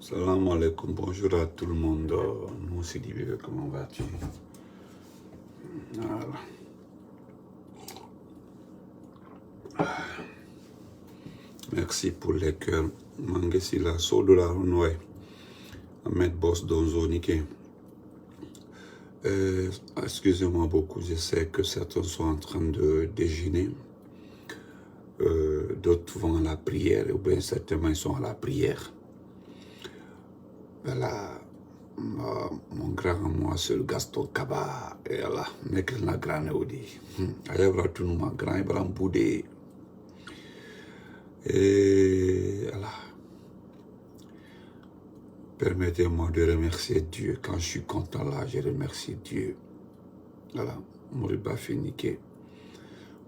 Salam alaikum, bonjour à tout le monde. Moi c'est Dieu, comment vas-tu? Voilà. Merci pour les cœurs. Mangesi la Sodola Runway. Ahmed Boss Donzo Nike. Excusez-moi beaucoup, je sais que certains sont en train de déjeuner. D'autres vont à la prière, ou bien certainement ils sont à la prière. Voilà. Mon grand moi c'est le Gaston Kaba. Et là, nek na grande odi. Ayabra tout ma grand Ibrahim Boudé. Et voilà. Permettez-moi de remercier Dieu. Quand je suis content là, je remercie Dieu. Voilà. Moriba Finike.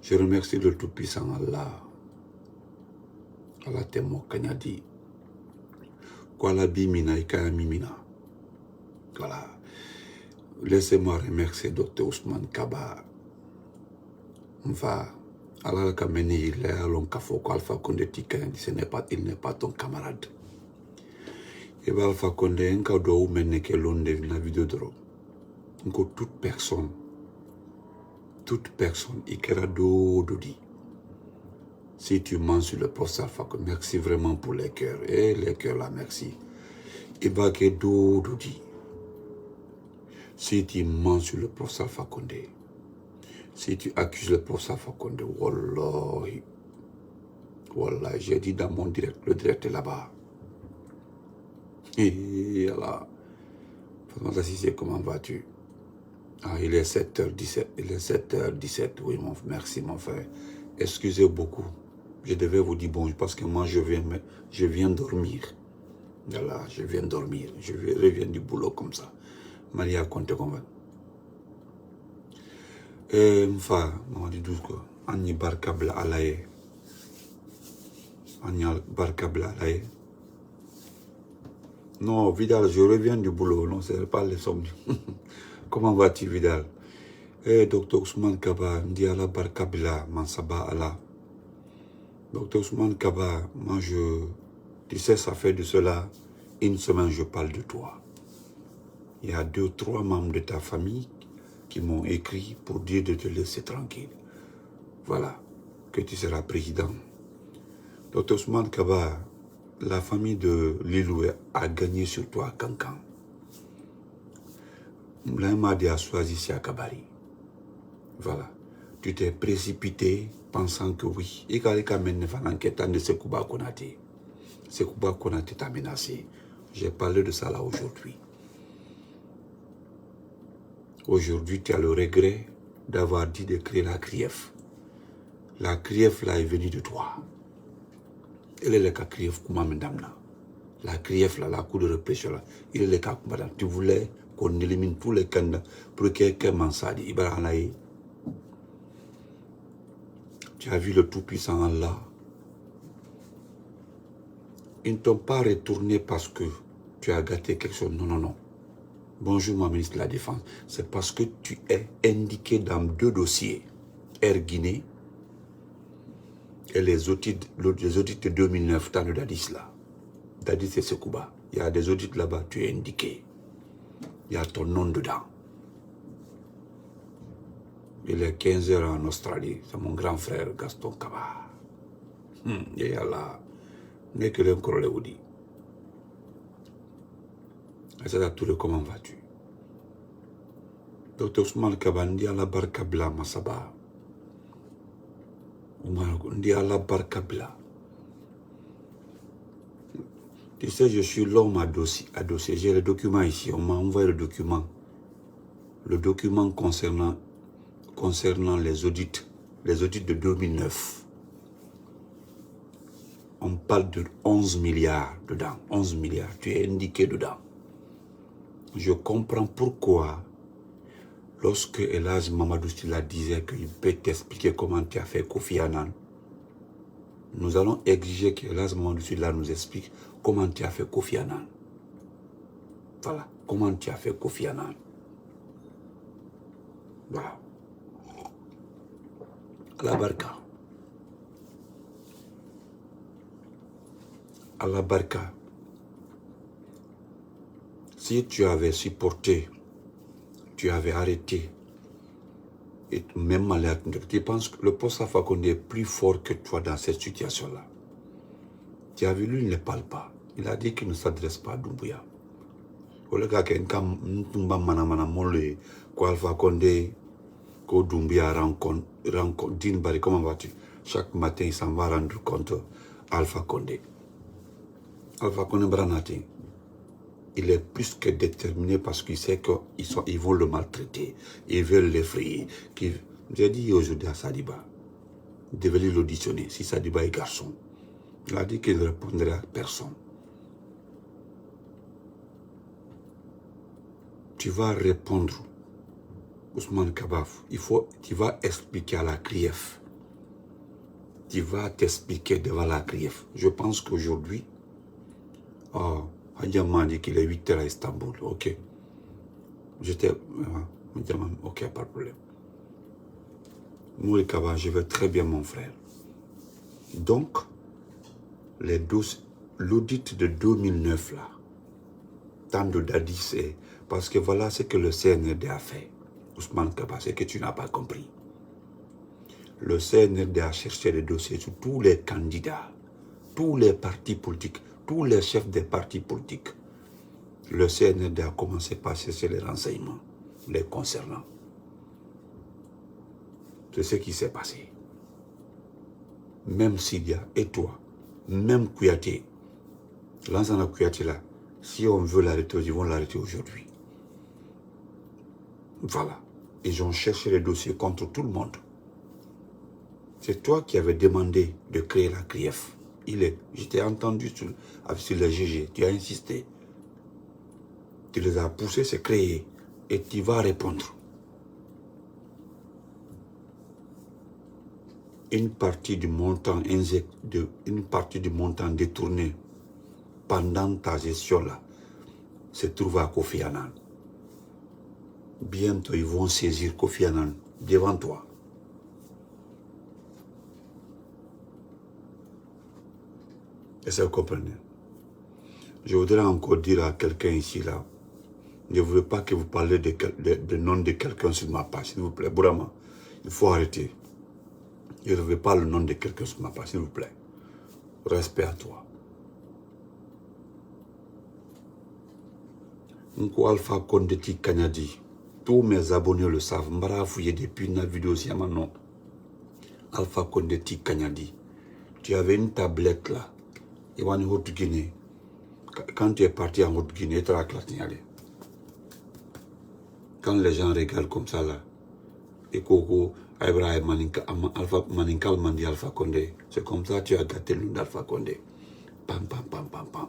Je remercie le Tout-Puissant Allah. Allah Temo Kanyadi. Kwala Bimina Ikaya Mimina. Voilà. Laissez-moi remercier Dr Ousmane Kaba. Enfin, Allah Kameni, il est à l'Onkafo, Alpha Condé Tikan, il n'est pas ton camarade. Et bien Alpha Condé, un cadeau où mène que l'on de la vidéo de l'eau. Donc toute personne, il kera do di. Si tu mens sur le prophète Alpha Condé, merci vraiment pour les cœurs. Et les cœurs là, merci. Et bien que do di. Si tu mens sur le prophète Alpha Condé, si tu accuses le prophète Alpha Condé, wallahi, j'ai dit dans mon direct, le direct est là-bas. Et là, Fatoumata Cissé, comment vas-tu? Ah, il est 7h17, oui, merci mon frère. Excusez beaucoup, je devais vous dire bonjour parce que moi je viens dormir. Voilà, je viens dormir, je reviens du boulot comme ça. Maria Conte comment? Mfa, on dit douce quoi. Anni barkabla alaye. Non, Vidal, je reviens du boulot, non, c'est pas les sommes. Comment vas-tu, Vidal? Docteur Ousmane Kaba, Ndiala Barkabila, Mansaba Allah. Docteur Ousmane Kaba, moi tu sais, ça fait de cela une semaine, je parle de toi. Il y a 2 ou 3 membres de ta famille qui m'ont écrit pour dire de te laisser tranquille. Voilà, que tu seras président. Docteur Ousmane Kaba, la famille de Lilou a gagné sur toi à Cancan. Mlaimadi a choisi Siakabari. Voilà. Tu t'es précipité pensant que oui. Et quand il mène l'enquête de Sekouba Konaté. Sekouba Konaté t'a menacé. J'ai parlé de ça là aujourd'hui. Aujourd'hui, tu as le regret d'avoir dit de créer la CRIEF. La CRIEF là est venue de toi. Elle est le cas CRIEF Koumamendamna. La CRIEF là, la cour de répression là, il est le cas Koumamendamna. Tu voulais qu'on élimine tous les candidats pour que quelqu'un Mansadi, Ibrahim. Tu as vu le Tout-Puissant Allah. Ils ne t'ont pas retourné parce que tu as gâté quelque chose. Non, non, non. Bonjour, ma ministre de la Défense. C'est parce que tu es indiqué dans 2 dossiers. Air Guinée et les audits de 2009 dans le Dadis là. Dadis et Sekouba. Il y a des audits là-bas, tu es indiqué. Il y a ton nom dedans. Il est 15h en Australie. C'est mon grand frère Gaston Kaba. Et là, n'est que l'un le dit. Et ça, tout le comment vas-tu? Docteur Ousmane Kaba, ndi ala barka bla masaba. Ndi ala barka bla. Tu sais, je suis l'homme à dossier. J'ai le document ici. On m'a envoyé le document. Le document concernant les audits de 2009. On parle de 11 milliards dedans. 11 milliards. Tu es indiqué dedans. Je comprends pourquoi, lorsque Elhadji Mamadou Sylla disait qu'il peut t'expliquer comment tu as fait Kofi Annan, nous allons exiger que Elhadji Mamadou Sylla nous explique comment tu as fait Kofi Annan. Voilà, comment tu as fait Kofi Annan. Voilà. Allah barka. Allah barka. Si tu avais supporté, tu avais arrêté, et même malade, tu penses que le poste Alpha Condé est plus fort que toi dans cette situation-là. Tu as vu, lui, il ne parle pas. Il a dit qu'il ne s'adresse pas à Doumbouya. Le gars qui est Alpha Condé, que Doumbouya rencontre, Dinbari, comment vas-tu? Chaque matin, il s'en va rendre compte Alpha Condé. Alpha Condé Branati, il est plus que déterminé parce qu'il sait qu'ils vont le maltraiter. Ils veulent l'effrayer. J'ai dit aujourd'hui à Sadiba, il devait l'auditionner si Sadiba est garçon. Il a dit qu'il ne répondrait à personne. Tu vas répondre, Ousmane Kabaf. Tu vas expliquer à la CRIEF. Tu vas t'expliquer devant la CRIEF. Je pense qu'aujourd'hui, Hadjam m'a dit qu'il est 8h à Istanbul. Ok. Ok, pas de problème. Mouri Kaba, je vais très bien, mon frère. Donc, l'audit de 2009, là, tant de Dadi, c'est parce que voilà ce que le CNRD a fait. Ousmane Kaba, c'est que tu n'as pas compris. Le CNRD a cherché des dossiers sur tous les candidats, tous les partis politiques, tous les chefs des partis politiques. Le CNRD a commencé par chercher les renseignements les concernant. C'est ce qui s'est passé. Même Sidia et toi, même Kouyaté, l'ensemble de Kouyaté là, si on veut l'arrêter, ils vont l'arrêter aujourd'hui. Voilà. Ils ont cherché les dossiers contre tout le monde. C'est toi qui avais demandé de créer la CRIEF. Je t'ai entendu sur le GG, tu as insisté. Tu les as poussés, c'est créé. Et tu vas répondre. Une partie du montant détourné pendant ta gestion là se trouve à Kofi Annan. Bientôt, ils vont saisir Kofi Annan devant toi. Est-ce que vous comprenez? Je voudrais encore dire à quelqu'un ici, là, je ne veux pas que vous parlez de nom de quelqu'un sur ma page, s'il vous plaît. Bourama, il faut arrêter. Je ne veux pas le nom de quelqu'un sur ma page, s'il vous plaît. Respect à toi. Nko Alpha Condé Kanyadi. Tous mes abonnés le savent. Mbara fouillé depuis une vidéo aussi à mon nom. Alpha Condé Kanyadi. Tu avais une tablette là. Et en Haute-Guinée. Quand tu es parti en Haute-Guinée, tu as la classe signalée. Quand les gens regardent comme ça là, et Koko, Ibrahim Maninkal Mandi Alpha Condé, c'est comme ça que tu as gâté le nom d'Alpha Condé. Pam, pam, pam, pam, pam.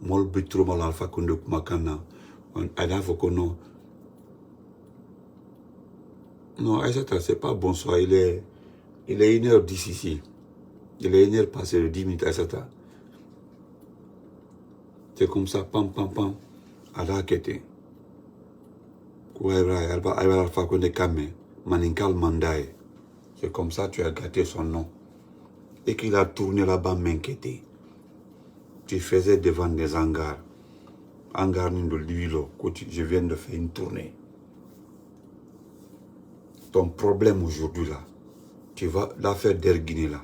Mol bitro mal Alpha Condé Kumakana. Ada Fokono. Non, Aïssata, c'est pas bonsoir. Il est 1h10 ici. Il est 1h passé de 10 minutes, Aïssata. C'est comme ça, pam, pam, pam. Ada Kete. Alpha Condé Kame. Maninkal Mandaye. C'est comme ça que tu as gâté son nom. Et qu'il a tourné là-bas m'inquiéter. Tu faisais devant des hangars. Hangars de l'huile. Je viens de faire une tournée. Ton problème aujourd'hui là, tu vas l'affaire d'Erguiné là.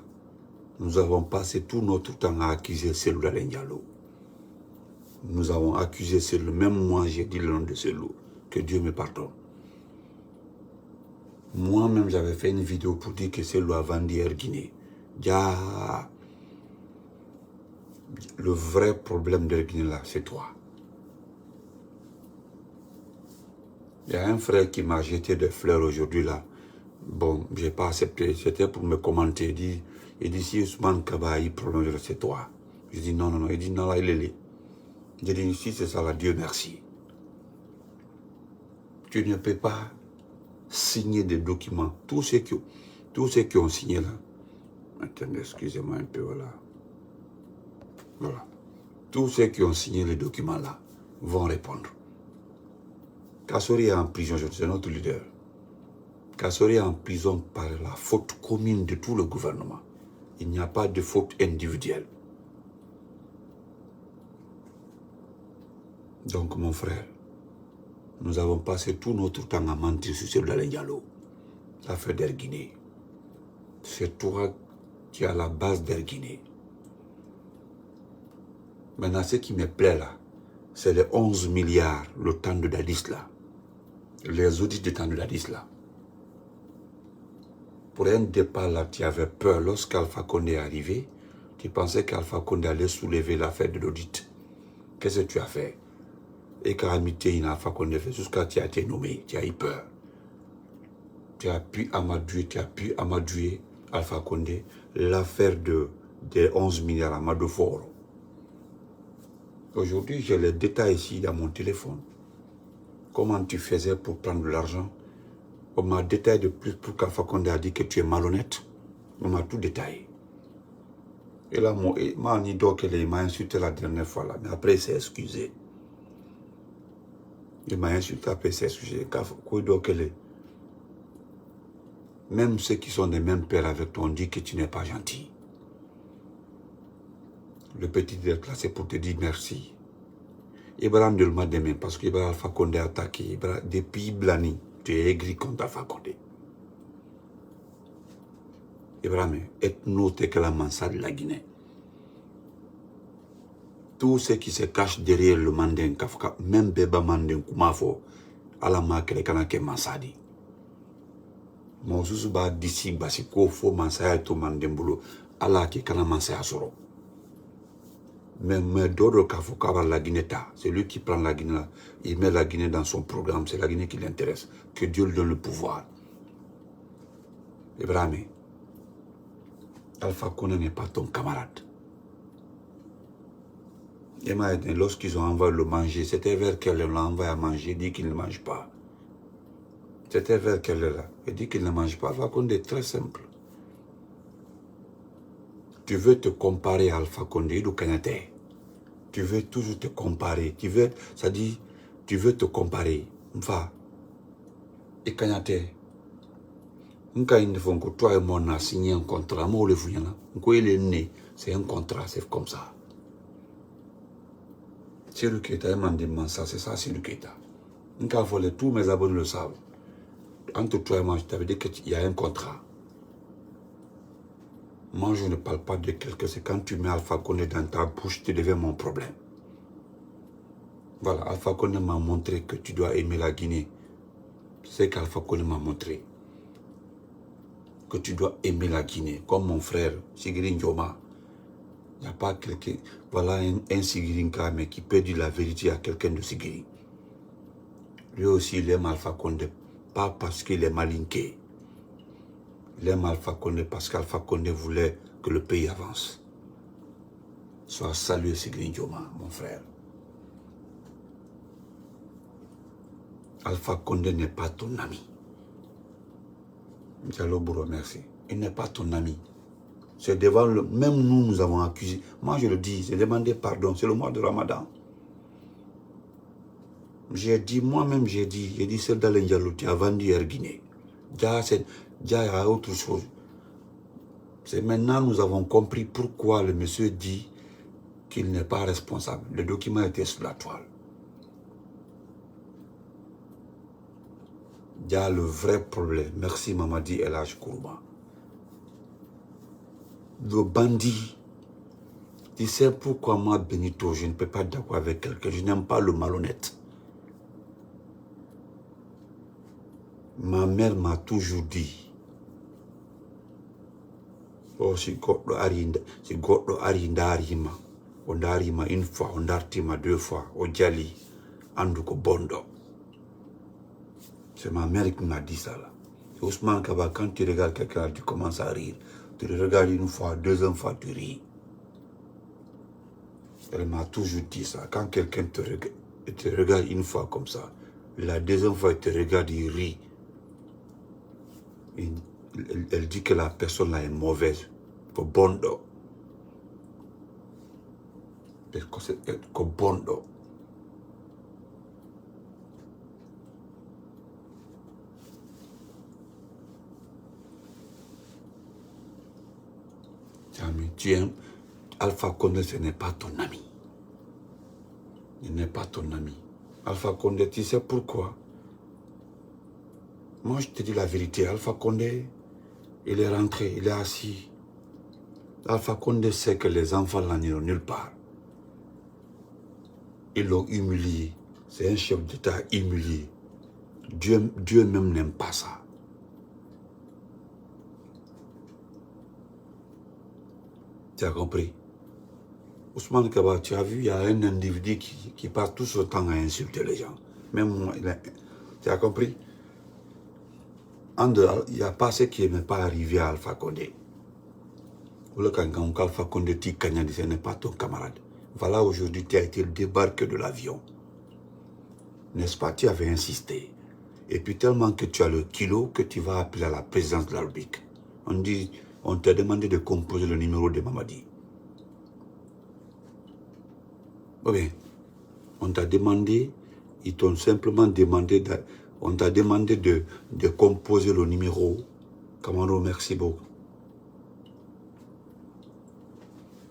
Nous avons passé tout notre temps à accuser Selou Alain Diallo. Nous avons accusé Selou. Même moi j'ai dit le nom de Selou. Que Dieu me pardonne. Moi-même j'avais fait une vidéo pour dire que Selou a vendu Erguiné. Le vrai problème d'Erguiné là, c'est toi. Il y a un frère qui m'a jeté des fleurs aujourd'hui là. Bon, je n'ai pas accepté. C'était pour me commenter. Il dit si Ousmane Kaba il prolonge, c'est toi. Je dis non, non, non. Il dit non, là, il est là. Je dis si c'est ça, là, Dieu merci. Tu ne peux pas signer des documents. Tous ceux qui ont signé là. Attendez, excusez-moi un peu, voilà. Voilà. Tous ceux qui ont signé les documents là vont répondre. Kassori est en prison, c'est notre leader. Kassori est en prison par la faute commune de tout le gouvernement. Il n'y a pas de faute individuelle. Donc, mon frère, nous avons passé tout notre temps à mentir sur Cellou Diallo, l'affaire d'Air Guinée. C'est toi qui es à la base d'Air Guinée. Maintenant, ce qui me plaît là, c'est les 11 milliards, le temps de Dadis là. Les audits du temps de Dadis là. Pour un départ là, tu avais peur lorsqu'Alpha Condé est arrivé. Tu pensais qu'Alpha Condé allait soulever l'affaire de l'audit. Qu'est-ce que tu as fait? Et calamité, il a Alpha Condé fait jusqu'à tu as été nommé, tu as eu peur. Tu as pu amadouer Alpha Condé, l'affaire des 11 milliards à Madoforo. Aujourd'hui, j'ai les détails ici dans mon téléphone. Comment tu faisais pour prendre de l'argent? On m'a détaillé de plus pour qu'Alpha Condé a dit que tu es malhonnête. On m'a tout détaillé. Et là, il m'a insulté la dernière fois, là, mais après il s'est excusé. Il m'a insulté, après il s'est excusé. Même ceux qui sont des mêmes pères avec toi, on dit que tu n'es pas gentil. Le petit d'être là, c'est pour te dire merci. Ibrahim de m'a demain parce qu'Ibrahim Alpha Condé a attaqué. Depuis Blani, tu es aigri contre Alpha Condé. Ibrahim, ethno te que la mansade de la Guinée. Tous ceux qui se cachent derrière le mandin, même Beba Mandin Koumafo, Alama Kelekanake Mansadi. Mon Zuzuba d'ici, Basiko, Fo Mansaya to Mandembulo, Allah qui kana Mansaya Soro. Mais d'autres Kafokaba la Guinée, c'est lui qui prend la Guinée là. Il met la Guinée dans son programme, c'est la Guinée qui l'intéresse. Que Dieu lui donne le pouvoir. Ibrahim, Alpha Condé n'est pas ton camarade. Et lorsqu'ils ont envoyé le manger, c'était vers quelle heure on l'a envoyé à manger, il dit qu'il ne mange pas. C'était vers quelle heure là? Il dit qu'il ne mange pas. Alpha Condé est très simple. Tu veux te comparer à Alpha Condé ou Kanate. Tu veux toujours te comparer. Ça dit, tu veux te comparer. Enfin, et Kanate. Quand ils font que toi et moi on a signé un contrat, moi le fouillana. Quand il est né, c'est un contrat, c'est comme ça. C'est le Keita, il m'a dit ça, c'est ça, c'est le Keita. Quand tous mes abonnés le savent. Entre toi et moi, je t'avais dit qu'il y a un contrat. Moi, je ne parle pas de quelqu'un. C'est quand tu mets Alpha Condé dans ta bouche, tu deviens mon problème. Voilà, Alpha Condé m'a montré que tu dois aimer la Guinée. C'est qu'Alpha Condé m'a montré. Que tu dois aimer la Guinée. Comme mon frère, Sigiri Ndioma. Il n'y a pas quelqu'un. Voilà un Sigiri Nka, mais qui peut dire la vérité à quelqu'un de Sigiri. Lui aussi, il aime Alpha Condé. Pas parce qu'il est malinqué. Il aime Alpha Condé parce qu'Alpha Condé voulait que le pays avance. Sois salué, Sigiri Ndioma, mon frère. Alpha Condé n'est pas ton ami. Diallo Bouro, merci. Il n'est pas ton ami. C'est devant le... Même nous avons accusé. Moi, je le dis, j'ai demandé pardon. C'est le mois de Ramadan. J'ai dit, moi-même, j'ai dit, c'est dans Diallo, tu as vendu Air Guinée. Déjà, il y a autre chose. C'est maintenant nous avons compris pourquoi le monsieur dit qu'il n'est pas responsable. Le document était sur la toile. Il y a le vrai problème. Merci Mamadi El Hadj Kourouba. Le bandit, tu sais pourquoi moi, Benito, je ne peux pas d'accord avec quelqu'un. Je n'aime pas le malhonnête. Ma mère m'a toujours dit, oh, si Goddo ari ndarima, on darima une fois, on dartima deux fois, au Djali, Andouko Bondo. C'est ma mère qui m'a dit ça là. Ousmane Kaba, quand tu regardes quelqu'un, tu commences à rire. Tu le regardes une fois, deuxième fois, tu ris. Elle m'a toujours dit ça. Quand quelqu'un te regarde une fois comme ça, la deuxième fois, il te regarde, il rit. Elle dit que la personne là est mauvaise. Pour Bondo. Pour Bondo. Tu aimes Alpha Condé, ce n'est pas ton ami. Il n'est pas ton ami. Alpha Condé, tu sais pourquoi? Moi, je te dis la vérité. Alpha Condé, il est rentré, il est assis. Alpha Condé sait que les enfants là n'iront nulle part. Ils l'ont humilié. C'est un chef d'État humilié. Dieu même n'aime pas ça. Tu as compris? Ousmane Kaba, tu as vu, il y a un individu qui passe tout ce temps à insulter les gens. Même moi, tu as compris? En dehors, il n'y a pas ce qui n'est pas arrivé à Alpha Condé. Quand Alpha Condé ce n'est pas ton camarade. Voilà, aujourd'hui, tu as été débarqué de l'avion. N'est-ce pas? Tu avais insisté. Et puis tellement que tu as le kilo que tu vas appeler à la présidence de la République. On t'a demandé de composer le numéro de Mamadi. Oui, on t'a demandé, ils t'ont simplement demandé, on t'a demandé de composer le numéro. Camaro, merci beaucoup.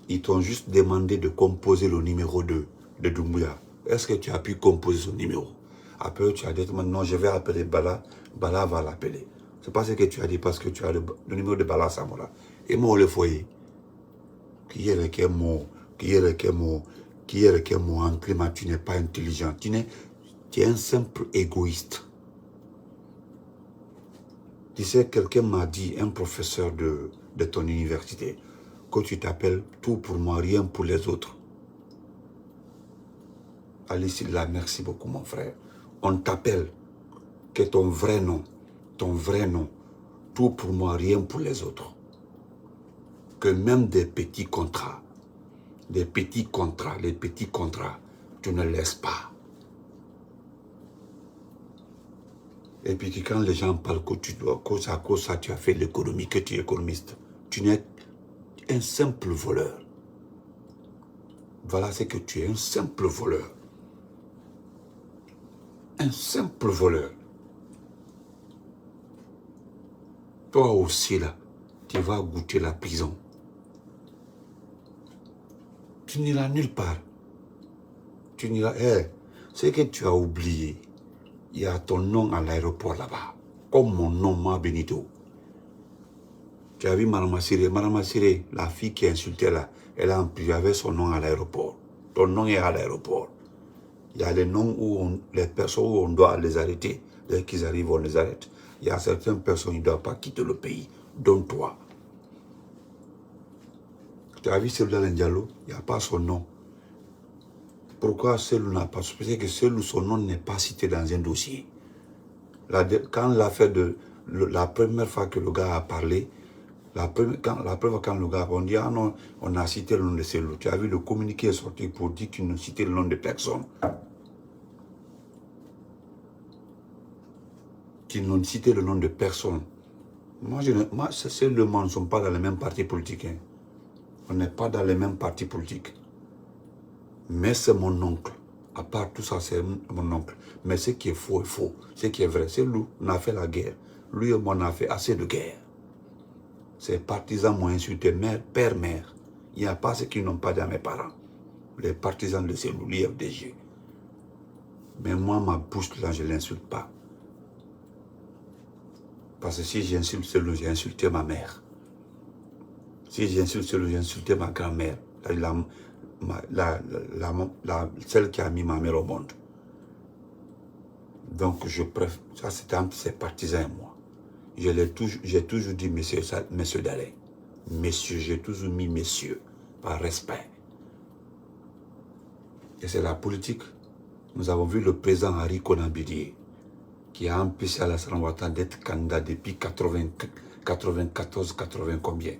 Ils t'ont juste demandé de composer le numéro de Doumbouya. Est-ce que tu as pu composer son numéro? Après, tu as dit, non, je vais appeler Bala. Bala va l'appeler. C'est pas ce que tu as dit parce que tu as le numéro de Bala Samora. Et moi, le foyer. Qui est le mot en climat, tu n'es pas intelligent. Tu es un simple égoïste. Tu sais, quelqu'un m'a dit, un professeur de ton université, que tu t'appelles tout pour moi, rien pour les autres. Alice, là, merci beaucoup, mon frère. On t'appelle que ton vrai nom, tout pour moi, rien pour les autres. Que même des petits contrats, les petits contrats, tu ne laisses pas. Et puis quand les gens parlent que tu dois, cause à cause ça, tu as fait l'économie, que tu es économiste, tu n'es un simple voleur. Voilà ce que tu es, un simple voleur. Un simple voleur. Toi aussi là, tu vas goûter la prison. Tu n'iras nulle part. Tu n'iras... c'est que tu as oublié. Il y a ton nom à l'aéroport là-bas. Comme mon nom, Ma Benito. Tu as vu Madame Siré, la fille qui insultait là, elle a avait son nom à l'aéroport. Ton nom est à l'aéroport. Il y a les noms où les personnes où on doit les arrêter. Dès qu'ils arrivent, on les arrête. Il y a certaines personnes qui ne doivent pas quitter le pays, dont toi. Tu as vu celui-là, Diallo, il n'y a pas son nom. Pourquoi celui n'a pas? C'est que celui son nom n'est pas cité dans un dossier. Quand l'affaire de la première fois que le gars a parlé, la première fois quand le gars a dit, ah non, on a cité le nom de celui. Tu as vu, le communiqué est sorti pour dire qu'ils n'ont cité le nom de personne. Qu'ils n'ont cité le nom de personne. Moi, ces deux ne sont pas dans les mêmes partis politiques. Hein. On n'est pas dans les mêmes partis politiques. Mais c'est mon oncle. À part tout ça, c'est mon oncle. Mais ce qui est faux est faux. Ce qui est vrai, c'est lui. On a fait la guerre. Lui et moi, on a fait assez de guerre. Ces partisans m'ont insulté, mère, père, mère. Il n'y a pas ceux qui n'ont pas dit à mes parents. Les partisans de celui, l'IFDG. Mais moi, ma bouche, là, je ne l'insulte pas. Parce que si j'insulte celui, j'ai insulté ma mère. Si j'insulte celui, j'ai insulté ma grand-mère. Celle qui a mis ma mère au monde. Donc, je préfère. Ça, c'était entre ses partisans et moi. J'ai toujours dit, messieurs Dalin. Messieurs, j'ai toujours mis messieurs, par respect. Et c'est la politique. Nous avons vu le président Harry Konambidi, qui a empêché Alassane Ouattara d'être candidat depuis 94, 80 combien.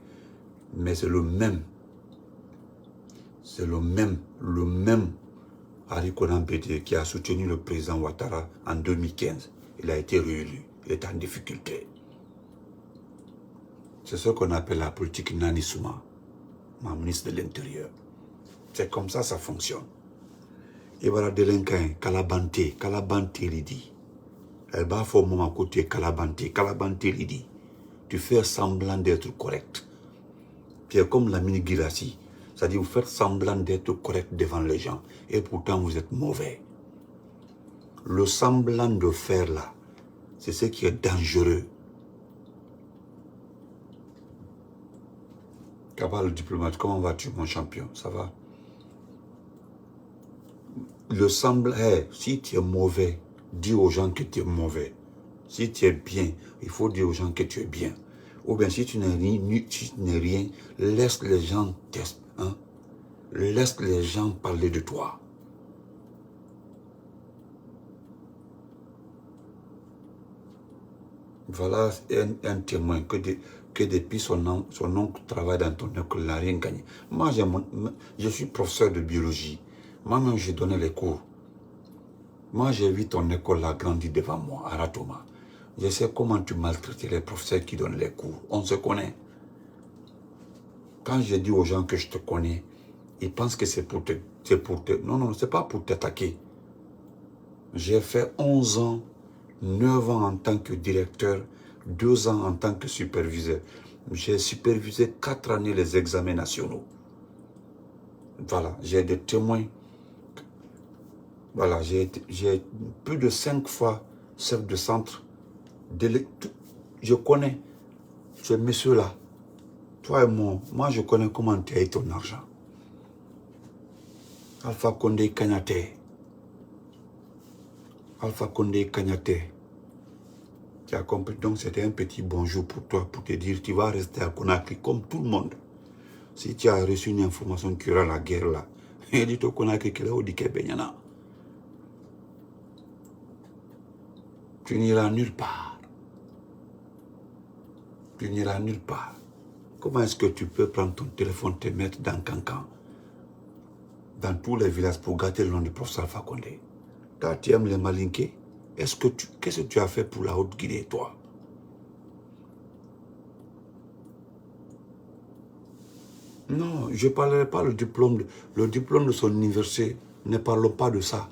Mais c'est le même. C'est le même Harry Konambidi qui a soutenu le président Ouattara en 2015. Il a été réélu. Il est en difficulté. C'est ce qu'on appelle la politique Nani Souma, ma ministre de l'Intérieur. C'est comme ça fonctionne. Et voilà, délinquant, Kalabante l'idi. Elle va faire mon côté Kalabante l'idi. Tu fais semblant d'être correct. Tu es comme la mini Girassi. C'est-à-dire vous faites semblant d'être correct devant les gens et pourtant vous êtes mauvais. Le semblant de faire là, c'est ce qui est dangereux. Kaba le diplomate, comment vas-tu mon champion? Ça va? Le semblant, si tu es mauvais, dis aux gens que tu es mauvais. Si tu es bien, il faut dire aux gens que tu es bien. Ou bien si tu n'es rien, laisse les gens tester. Hein? Laisse les gens parler de toi. Voilà un témoin que depuis son oncle travaille dans ton école, il n'a rien gagné. Moi, je suis professeur de biologie. Moi-même, j'ai donné les cours. Moi, j'ai vu ton école là grandir devant moi, à Ratoma. Je sais comment tu maltraites les professeurs qui donnent les cours. On se connaît. Quand je dis aux gens que je te connais, ils pensent que c'est pour te... Non, c'est pas pour t'attaquer. J'ai fait 11 ans, 9 ans en tant que directeur, 2 ans en tant que superviseur. J'ai supervisé 4 années les examens nationaux. Voilà, j'ai des témoins. Voilà, j'ai plus de 5 fois chef de centre. Je connais ce monsieur-là. Toi et moi je connais comment tu as eu ton argent. Alpha Condé Kagnaté. Alpha Condé Kagnaté. Tu as compris, donc c'était un petit bonjour pour toi, pour te dire tu vas rester à Conakry comme tout le monde. Si tu as reçu une information qu'il y aura la guerre là, il dit au Conakry qu'il est au Dike Benyana. Tu n'iras nulle part. Tu n'iras nulle part. Comment est-ce que tu peux prendre ton téléphone, te mettre dans Cancan, dans tous les villages pour gâter le nom du professeur Alpha Condé? Toi, tu aimes les malinqués? Qu'est-ce que tu as fait pour la Haute-Guinée, toi? Non, je ne parlerai pas le diplôme de son université. Ne parlons pas de ça.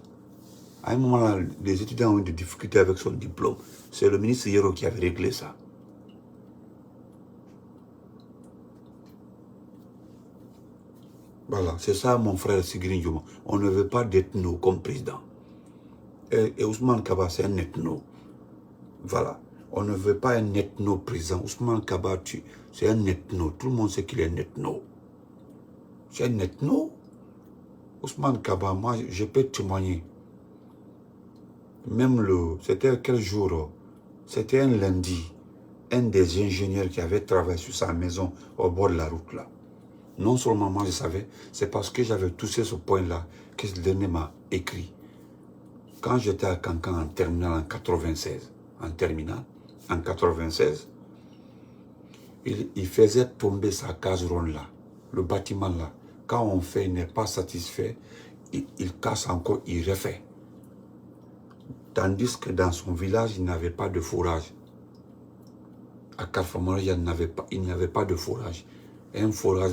À un moment là, les étudiants ont eu des difficultés avec son diplôme. C'est le ministre Yero qui avait réglé ça. Voilà, c'est ça mon frère Sigrin Djouma. On ne veut pas d'ethno comme président. Et Ousmane Kaba, c'est un ethno. Voilà. On ne veut pas un ethno président. Ousmane Kaba, c'est un ethno. Tout le monde sait qu'il est un ethno. C'est un ethno. Ousmane Kaba, moi, je peux témoigner. Même c'était quel jour? C'était un lundi. Un des ingénieurs qui avait travaillé sur sa maison au bord de la route là. Non seulement moi je savais, c'est parce que j'avais touché ce point-là que ce dernier m'a écrit. Quand j'étais à Cancan en terminale en 96, en 96, il faisait tomber sa case ronde là, le bâtiment là. Quand on fait, il n'est pas satisfait, il casse encore, il refait. Tandis que dans son village, il n'avait pas de forage. À Kafamara, il n'y avait pas de forage. Un forage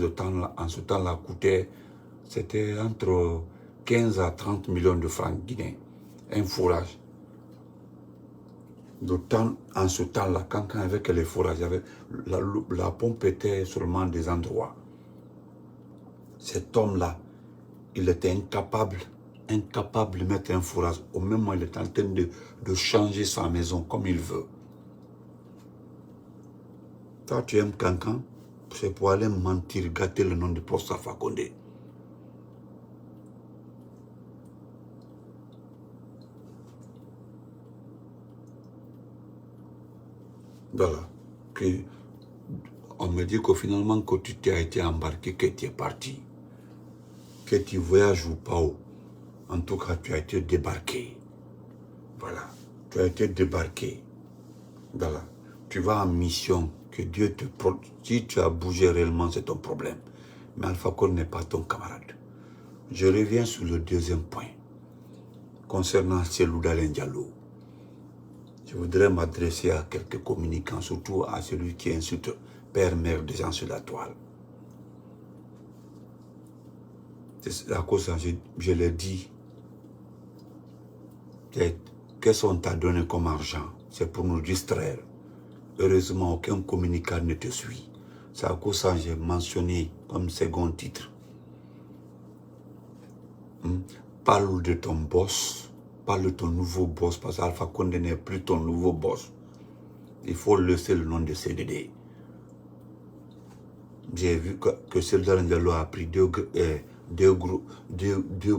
en ce temps-là coûtait, c'était entre 15 à 30 millions de francs guinéens. Un forage. En ce temps-là, quand avec les forages, la pompe était seulement des endroits. Cet homme-là, il était incapable de mettre un forage. Au même moment, il est en train de changer sa maison comme il veut. Toi, tu aimes Cancan, c'est pour aller mentir, gâter le nom de professeur Alpha Condé. Voilà. On me dit que finalement, que tu as été embarqué, que tu es parti. Que tu voyages ou pas. En tout cas, tu as été débarqué. Voilà. Tu as été débarqué. Voilà. Tu vas en mission. Que Dieu te protège. Si tu as bougé réellement, c'est ton problème. Mais Alpha Condé n'est pas ton camarade. Je reviens sur le deuxième point. Concernant Cellou Dalein Diallo. Je voudrais m'adresser à quelques communicants, surtout à celui qui insulte père, mère des gens sur la toile. C'est à cause de ça, je l'ai dit. Qu'est-ce qu'on t'a donné comme argent? C'est pour nous distraire. Heureusement, aucun communicant ne te suit. C'est à cause de ça que j'ai mentionné comme second titre. Parle de ton boss, parle de ton nouveau boss, parce qu'Alpha Condé n'est plus ton nouveau boss. Il faut laisser le nom de CDD. J'ai vu que Cédric Diallo a pris deux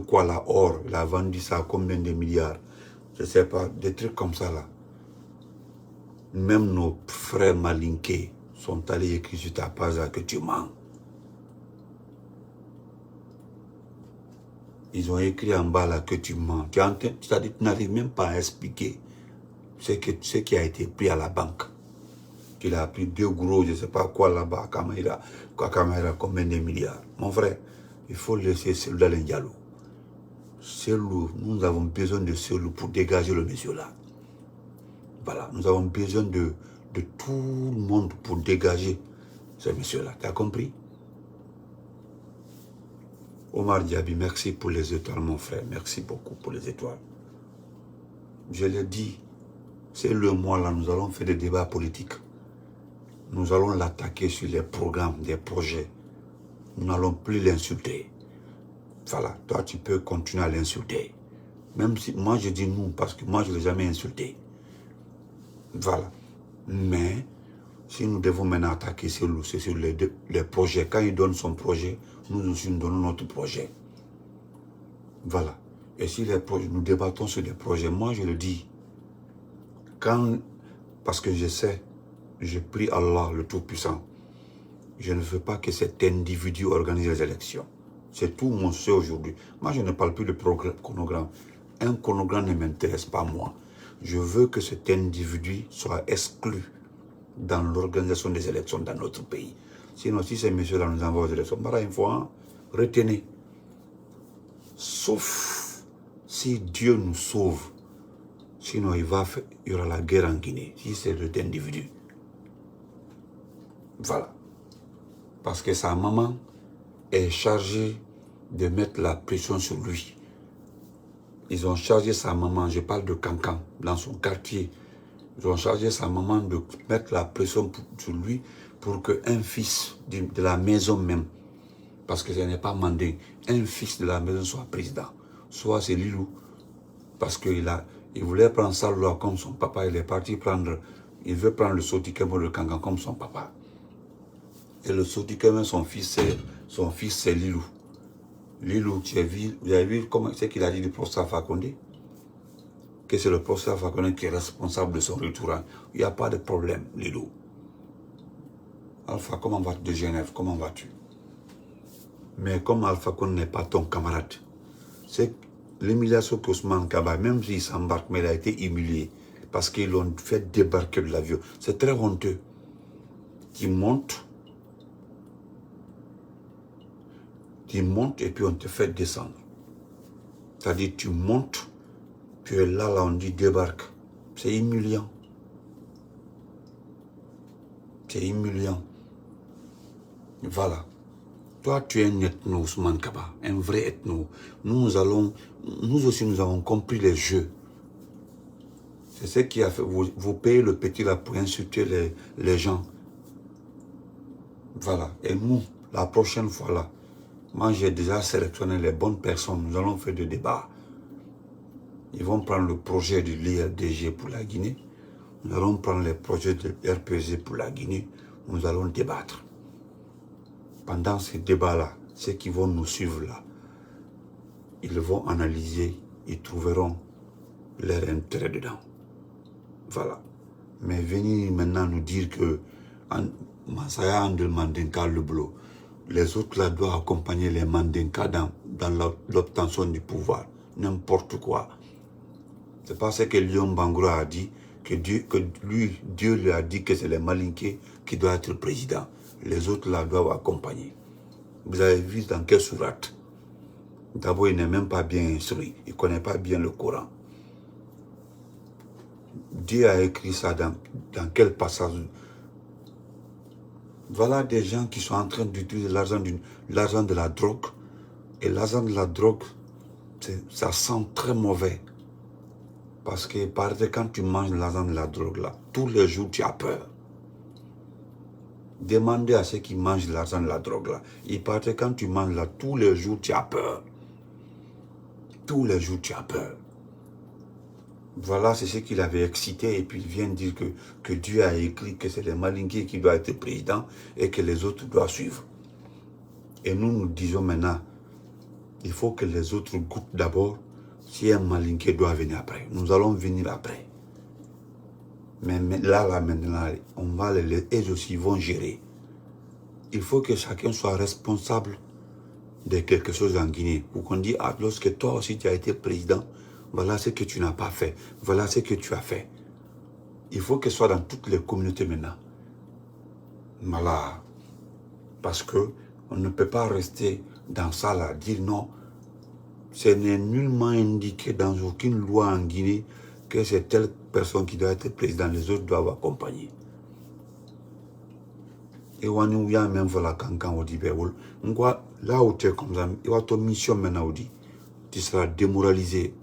quoi là, or. Il a vendu ça à combien de milliards? Je ne sais pas, des trucs comme ça là. Même nos frères malinqués sont allés écrire sur ta page que tu mens. Ils ont écrit en bas là que tu mens. Tu n'arrives même pas à expliquer ce qui a été pris à la banque. Qu'il a pris deux gros, je ne sais pas quoi là-bas, à Caméra, combien de milliards. Mon frère, il faut laisser Cédric Diallo. Nous avons besoin de Cédric pour dégager le monsieur là. Voilà, nous avons besoin de tout le monde pour dégager ce monsieur là. Tu as compris? Omar Diaby, merci pour les étoiles, mon frère. Merci beaucoup pour les étoiles. Je l'ai dit, c'est le mois là, nous allons faire des débats politiques. Nous allons l'attaquer sur les programmes, des projets. Nous n'allons plus l'insulter. Voilà, toi tu peux continuer à l'insulter. Même si, moi je dis nous, parce que moi je ne l'ai jamais insulté. Voilà. Mais, si nous devons maintenant attaquer c'est sur les projets. Quand il donne son projet, nous aussi nous donnons notre projet. Voilà. Et si les projets, nous débattons sur des projets, moi je le dis, parce que je sais, je prie Allah le Tout-Puissant, je ne veux pas que cet individu organise les élections. C'est tout mon souhait aujourd'hui. Moi je ne parle plus de chronogramme. Un chronogramme ne m'intéresse pas moi. Je veux que cet individu soit exclu dans l'organisation des élections dans notre pays. Sinon, si ces messieurs-là nous envoient aux élections, il faut retenir. Sauf si Dieu nous sauve. Sinon, il y aura la guerre en Guinée, si c'est cet individu. Voilà. Parce que sa maman est chargée de mettre la pression sur lui. Ils ont chargé sa maman, je parle de Cancan, dans son quartier. Ils ont chargé sa maman de mettre la pression sur lui pour qu'un fils de la maison même, parce que ce n'est pas mandé, un fils de la maison soit président. Soit c'est Lilou, parce qu'il voulait prendre sa loi comme son papa, il est parti il veut prendre le Sotikemo de Cancan comme son papa. Et le Sotikemo, son fils c'est Lilou. Lilou, vous avez vu comment c'est qu'il a dit du professeur Fakonde? Que c'est le professeur Fakonde qui est responsable de son retour. Il n'y a pas de problème, Lilou. Alpha, comment vas-tu de Genève? Comment vas-tu? Mais comme Alpha Condé n'est pas ton camarade, c'est l'humiliation qu'Ousmane Kaba, même s'il s'embarque, mais il a été humilié parce qu'ils l'ont fait débarquer de l'avion. C'est très honteux. Tu montes et puis on te fait descendre. C'est-à-dire tu montes, tu es là, on dit débarque. C'est humiliant. C'est humiliant. Voilà. Toi, tu es un ethno, Ousmane Kaba, un vrai ethno. Nous aussi, nous avons compris les jeux. C'est ce qui a fait, vous payez le petit là pour insulter les gens. Voilà. Et nous, la prochaine fois là, moi j'ai déjà sélectionné les bonnes personnes. Nous allons faire des débats. Ils vont prendre le projet de l'IRDG pour la Guinée. Nous allons prendre les projets de RPG pour la Guinée. Nous allons débattre. Pendant ces débats-là, ceux qui vont nous suivre là, ils vont analyser, ils trouveront leur intérêt dedans. Voilà. Mais venir maintenant nous dire que Masaya Andel Mandinka le Blo, les autres là doivent accompagner les Mandinka dans l'obtention du pouvoir. N'importe quoi. C'est pas ce que Lyon Bangoura a dit, que Dieu lui a dit que c'est les Malinqués qui doivent être président. Les autres là doivent accompagner. Vous avez vu dans quelle sourate? D'abord, il n'est même pas bien instruit. Il ne connaît pas bien le Coran. Dieu a écrit ça dans quel passage? Voilà des gens qui sont en train d'utiliser l'argent de la drogue. Et l'argent de la drogue, ça sent très mauvais. Parce que par exemple, quand tu manges l'argent de la drogue, là, tous les jours, tu as peur. Demandez à ceux qui mangent l'argent de la drogue, là. Il paraît que quand tu manges là, tous les jours, tu as peur. tous les jours tu as peur. Voilà, c'est ce qu'il avait excité et puis il vient dire que Dieu a écrit que c'est les Malingués qui doivent être président et que les autres doivent suivre. Et nous disons maintenant, il faut que les autres goûtent d'abord. Si un Malingué doit venir après, nous allons venir après. Mais là, maintenant, on va eux aussi vont gérer. Il faut que chacun soit responsable de quelque chose en Guinée. Pour qu'on dise, ah, lorsque toi aussi tu as été président, voilà ce que tu n'as pas fait. Voilà ce que tu as fait. Il faut que ce soit dans toutes les communautés maintenant. Voilà. Parce que on ne peut pas rester dans ça là, dire non. Ce n'est nullement indiqué dans aucune loi en Guinée que c'est telle personne qui doit être président, les autres doivent accompagner. Et on y a même voilà quand on dit, là où tu es comme ça, il y a ton mission maintenant, tu seras démoralisé.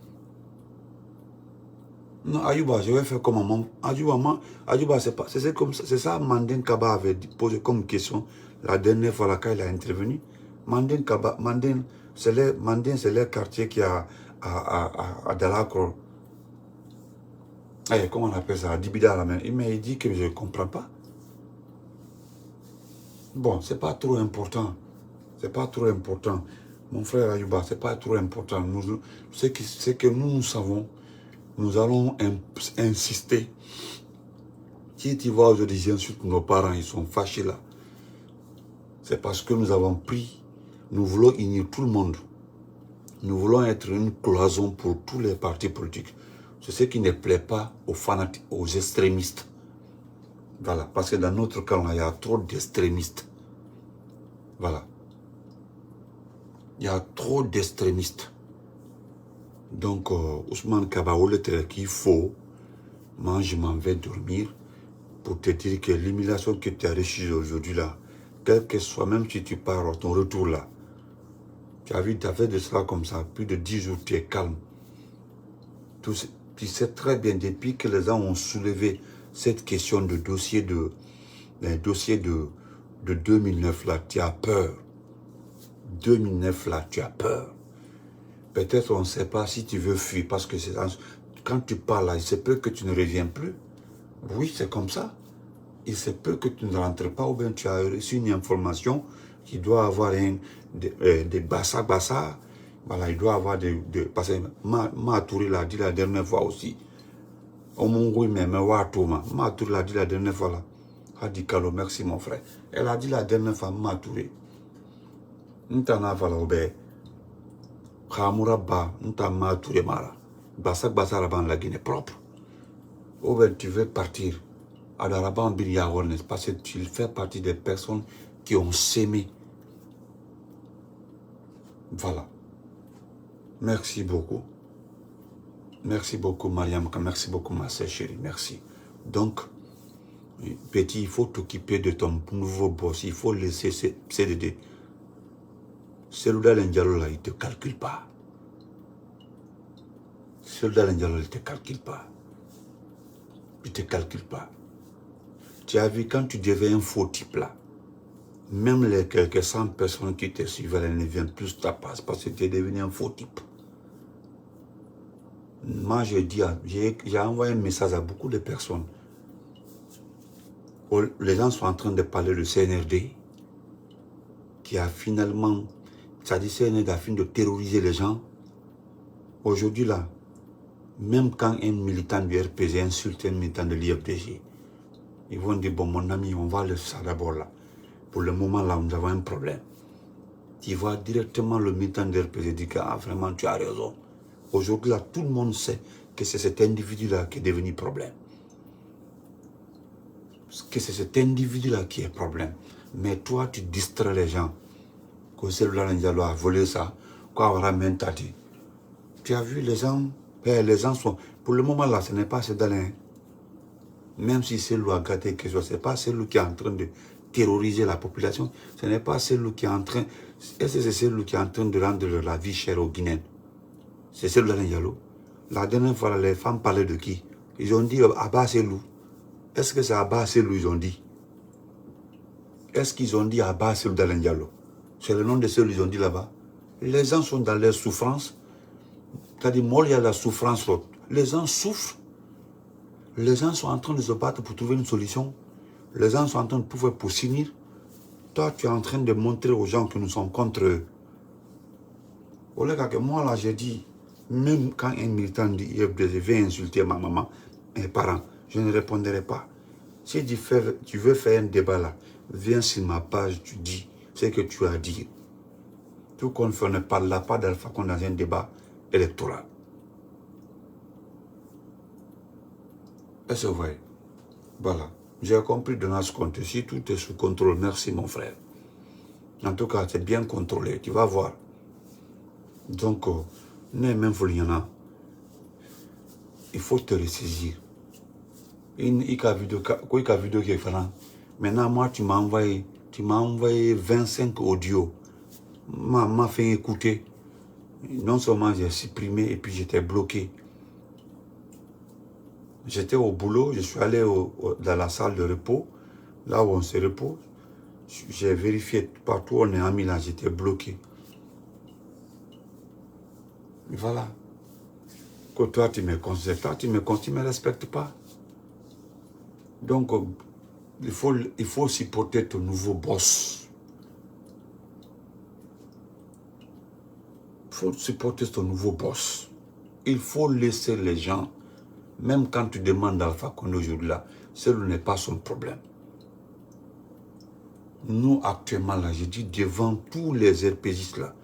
Non, Ayuba, je vais faire comme maman. Ayuba, c'est comme ça. C'est ça Mandin Kaba avait posé comme question la dernière fois quand il a intervenu. Mandin Kaba, c'est le quartier qui a à Dalakro. Comment on appelle ça? À Dibida la main. Il dit que je ne comprends pas. Bon, c'est pas trop important. C'est pas trop important. Mon frère Ayuba, c'est pas trop important. C'est que nous savons. Nous allons insister. Si tu vois aujourd'hui, j'insulte nos parents, ils sont fâchés là. C'est parce que nous avons pris, nous voulons unir tout le monde. Nous voulons être une cloison pour tous les partis politiques. C'est ce qui ne plaît pas aux fanatiques, aux extrémistes. Voilà, parce que dans notre cas, il y a trop d'extrémistes. Voilà. Il y a trop d'extrémistes. Donc, Ousmane Kabaoule, qu'il faut, moi je m'en vais dormir pour te dire que l'humiliation que tu as reçue aujourd'hui là, quel que soit, même si tu pars à ton retour là, tu as vu, tu as fait de cela comme ça, plus de 10 jours, tu es calme. Tu sais très bien, depuis que les gens ont soulevé cette question de dossier de 2009 là, tu as peur. 2009 là, tu as peur. Peut-être on ne sait pas si tu veux fuir parce que quand tu parles là, il se peut que tu ne reviens plus. Oui, c'est comme ça. Il se peut que tu ne rentres pas ou bien tu as reçu une information qui doit avoir des bassa. Voilà, il doit avoir parce que ma touré l'a dit la dernière fois aussi. Au mon oui, mais ma touré l'a dit la dernière fois là. A dit Kalo, merci mon frère. Elle a dit la dernière fois, ma touré. N'tana vala obé. Khamura ba, n'ta ma touré mara. Bassa raban la Guinée propre. Ou bien tu veux partir. Adaraban bil yawornes, parce que tu fais partie des personnes qui ont sémé. Voilà. Merci beaucoup. Merci beaucoup, Mariam. Merci beaucoup, ma sœur chérie. Merci. Donc, petit, il faut t'occuper de ton nouveau boss. Il faut laisser CDD. Celui-là, l'Indialo, là, il ne te calcule pas. Celui-là, l'Indialo, il ne te calcule pas. Il ne te calcule pas. Tu as vu, quand tu deviens un faux type là, même les quelques 100 personnes qui te suivent, elles ne viennent plus ta passe parce que tu es devenu un faux type. Moi, j'ai envoyé un message à beaucoup de personnes. Les gens sont en train de parler du CNRD, qui a finalement, c'est-à-dire CNRD a fini de terroriser les gens. Aujourd'hui là, même quand un militant du RPG insulte un militant de l'IFDG, ils vont dire, bon mon ami, on va laisser ça d'abord là. Pour le moment là, nous avons un problème. Tu vois directement le militant du RPG dire que vraiment tu as raison. Aujourd'hui là, tout le monde sait que c'est cet individu-là qui est devenu problème. Que c'est cet individu-là qui est problème. Mais toi, tu distrais les gens. Que celui-là, a volé ça. Quoi, on ramène Tati. Tu as vu, les gens sont... Pour le moment là, ce n'est pas Cédalin. Même si c'est lui a gâté quelque chose, ce n'est pas celui qui est en train de terroriser la population. Ce n'est pas celui qui est en train... Est-ce que c'est celui qui est en train de rendre la vie chère aux Guinéens? C'est celui-là, la dernière fois, les femmes parlaient de qui? Ils ont dit Abba Selou. Est-ce que c'est Abba Selou ils ont dit? Est-ce qu'ils ont dit Abba Selou Dalen Diallo? C'est le nom de celui qu'ils ont dit là-bas. Les gens sont dans leur souffrance. C'est-à-dire, moi, il y a la souffrance. Les gens souffrent. Les gens sont en train de se battre pour trouver une solution. Les gens sont en train de tout faire pour s'unir. Toi, tu es en train de montrer aux gens que nous sommes contre eux. Moi, là, j'ai dit, même quand un militant dit IFDG vient insulter ma maman, mes parents, je ne répondrai pas. Si tu veux faire un débat là, viens sur ma page, tu dis ce que tu as à dire. Tout qu'on fait, on ne parle pas d'Alpha Condé dans un débat électoral. Est-ce vrai? Voilà. J'ai compris de notre compte. Si tout est sous contrôle, merci mon frère. En tout cas, c'est bien contrôlé, tu vas voir. Donc, même il faut te ressaisir. Maintenant, moi, tu m'as envoyé 25 audios. M'a fait écouter. Non seulement j'ai supprimé et puis j'étais bloqué. J'étais au boulot, je suis allé dans la salle de repos, là où on se repose. J'ai vérifié partout où on est mis là, j'étais bloqué. Voilà. Que toi, tu me considères, toi, tu me respectes pas. Donc, il faut supporter ton nouveau boss. Il faut supporter ton nouveau boss. Il faut laisser les gens, même quand tu demandes Alpha Condé aujourd'hui là, ce n'est pas son problème. Nous, actuellement, là, je dis devant tous les RPGistes là,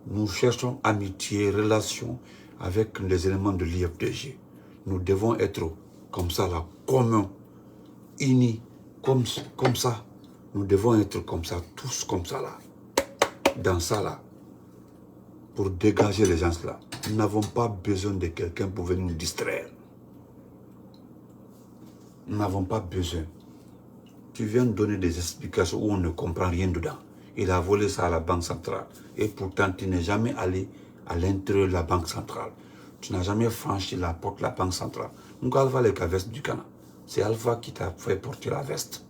nous cherchons amitié, relation avec les éléments de l'IFDG. Nous devons être comme ça là, communs, unis, comme ça. Nous devons être comme ça, tous comme ça là, dans ça là, pour dégager les gens là. Nous n'avons pas besoin de quelqu'un pour venir nous distraire. Nous n'avons pas besoin. Tu viens de donner des explications où on ne comprend rien dedans. Il a volé ça à la Banque centrale. Et pourtant, tu n'es jamais allé à l'intérieur de la Banque centrale. Tu n'as jamais franchi la porte de la Banque centrale. Donc, Alpha, les veste du Ghana. C'est Alpha qui t'a fait porter la veste.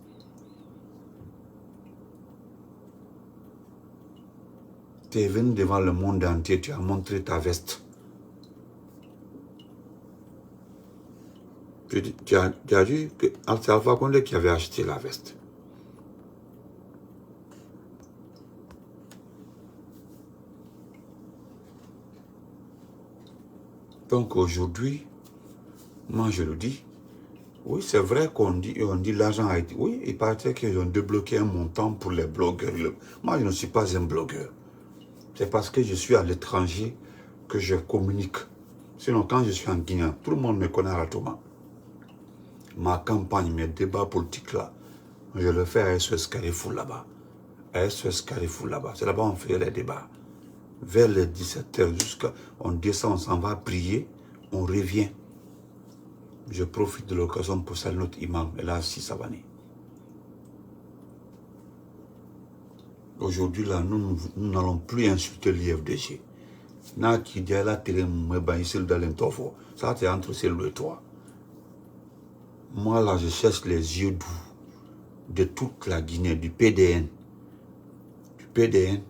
Tu es venu devant le monde entier, tu as montré ta veste. Tu as dit que c'est Alpha Condé qui avait acheté la veste. Donc aujourd'hui, moi je le dis, oui c'est vrai qu'on dit l'argent a été, oui il paraît qu'ils ont débloqué un montant pour les blogueurs. Moi je ne suis pas un blogueur. C'est parce que je suis à l'étranger que je communique. Sinon quand je suis en Guinée, tout le monde me connaît à la Thomas. Ma campagne, mes débats politiques là, je le fais à SOS Carrefour là-bas. À SOS Carrefour là-bas. C'est là-bas on fait les débats. Vers les 17h jusqu'à... On descend, on s'en va prier, on revient. Je profite de l'occasion pour saluer notre imam, Elassi Savani. Aujourd'hui là, nous n'allons plus insulter l'IFDG. Ça c'est entre celle et toi. Moi là, je cherche les yeux doux de toute la Guinée, du PDN. Du PDN,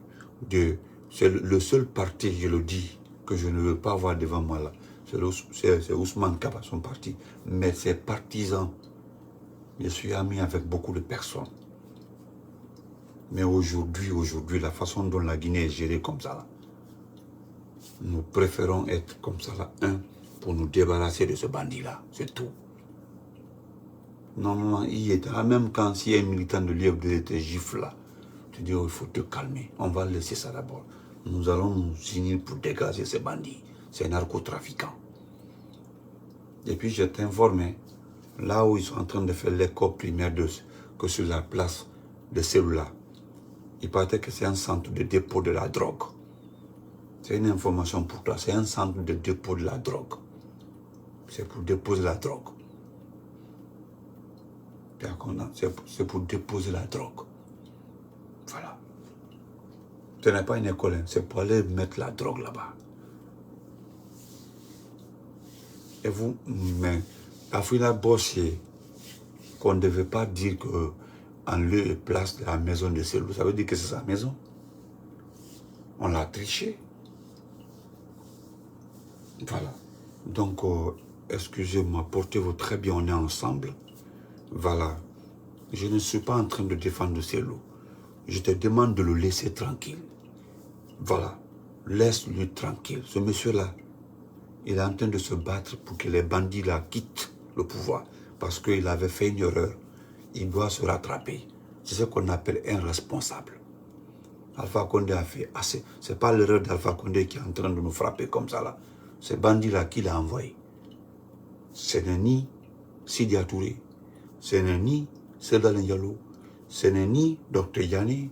c'est le seul parti, je le dis, que je ne veux pas voir devant moi là. C'est Ousmane Kaba, son parti. Mais ses partisans, je suis ami avec beaucoup de personnes. Mais aujourd'hui, la façon dont la Guinée est gérée comme ça là, nous préférons être comme ça là, pour nous débarrasser de ce bandit-là, c'est tout. Normalement, il est là, même quand il y a un militant de l'IFDG te gifle là, tu dis, oh, il faut te calmer, on va laisser ça d'abord. Nous allons nous unir pour dégager ces bandits, ces narcotrafiquants. Et puis je t'informe, là où ils sont en train de faire l'école primaire que sur la place de celui-là, il paraît que c'est un centre de dépôt de la drogue. C'est une information pour toi, c'est un centre de dépôt de la drogue. C'est pour déposer la drogue. C'est pour déposer la drogue. Voilà. Ce n'est pas une école, c'est pour aller mettre la drogue là-bas. Et vous, mais Afrila Bossier, qu'on ne devait pas dire qu'en lieu et place de la maison de Selou, ça veut dire que c'est sa maison. On l'a triché. Voilà. Donc, excusez-moi, portez-vous très bien, on est ensemble. Voilà. Je ne suis pas en train de défendre ces loups. Je te demande de le laisser tranquille. Voilà. Laisse-le tranquille. Ce monsieur-là, il est en train de se battre pour que les bandits-là quittent le pouvoir. Parce qu'il avait fait une erreur. Il doit se rattraper. C'est ce qu'on appelle un responsable. Alpha Condé a fait assez. Ce n'est pas l'erreur d'Alpha Condé qui est en train de nous frapper comme ça là. Ce bandit-là qui l'a envoyé. Ce n'est ni Sidi Touré, ce n'est ni Seydou Diallo, ce n'est ni Dr Yanni,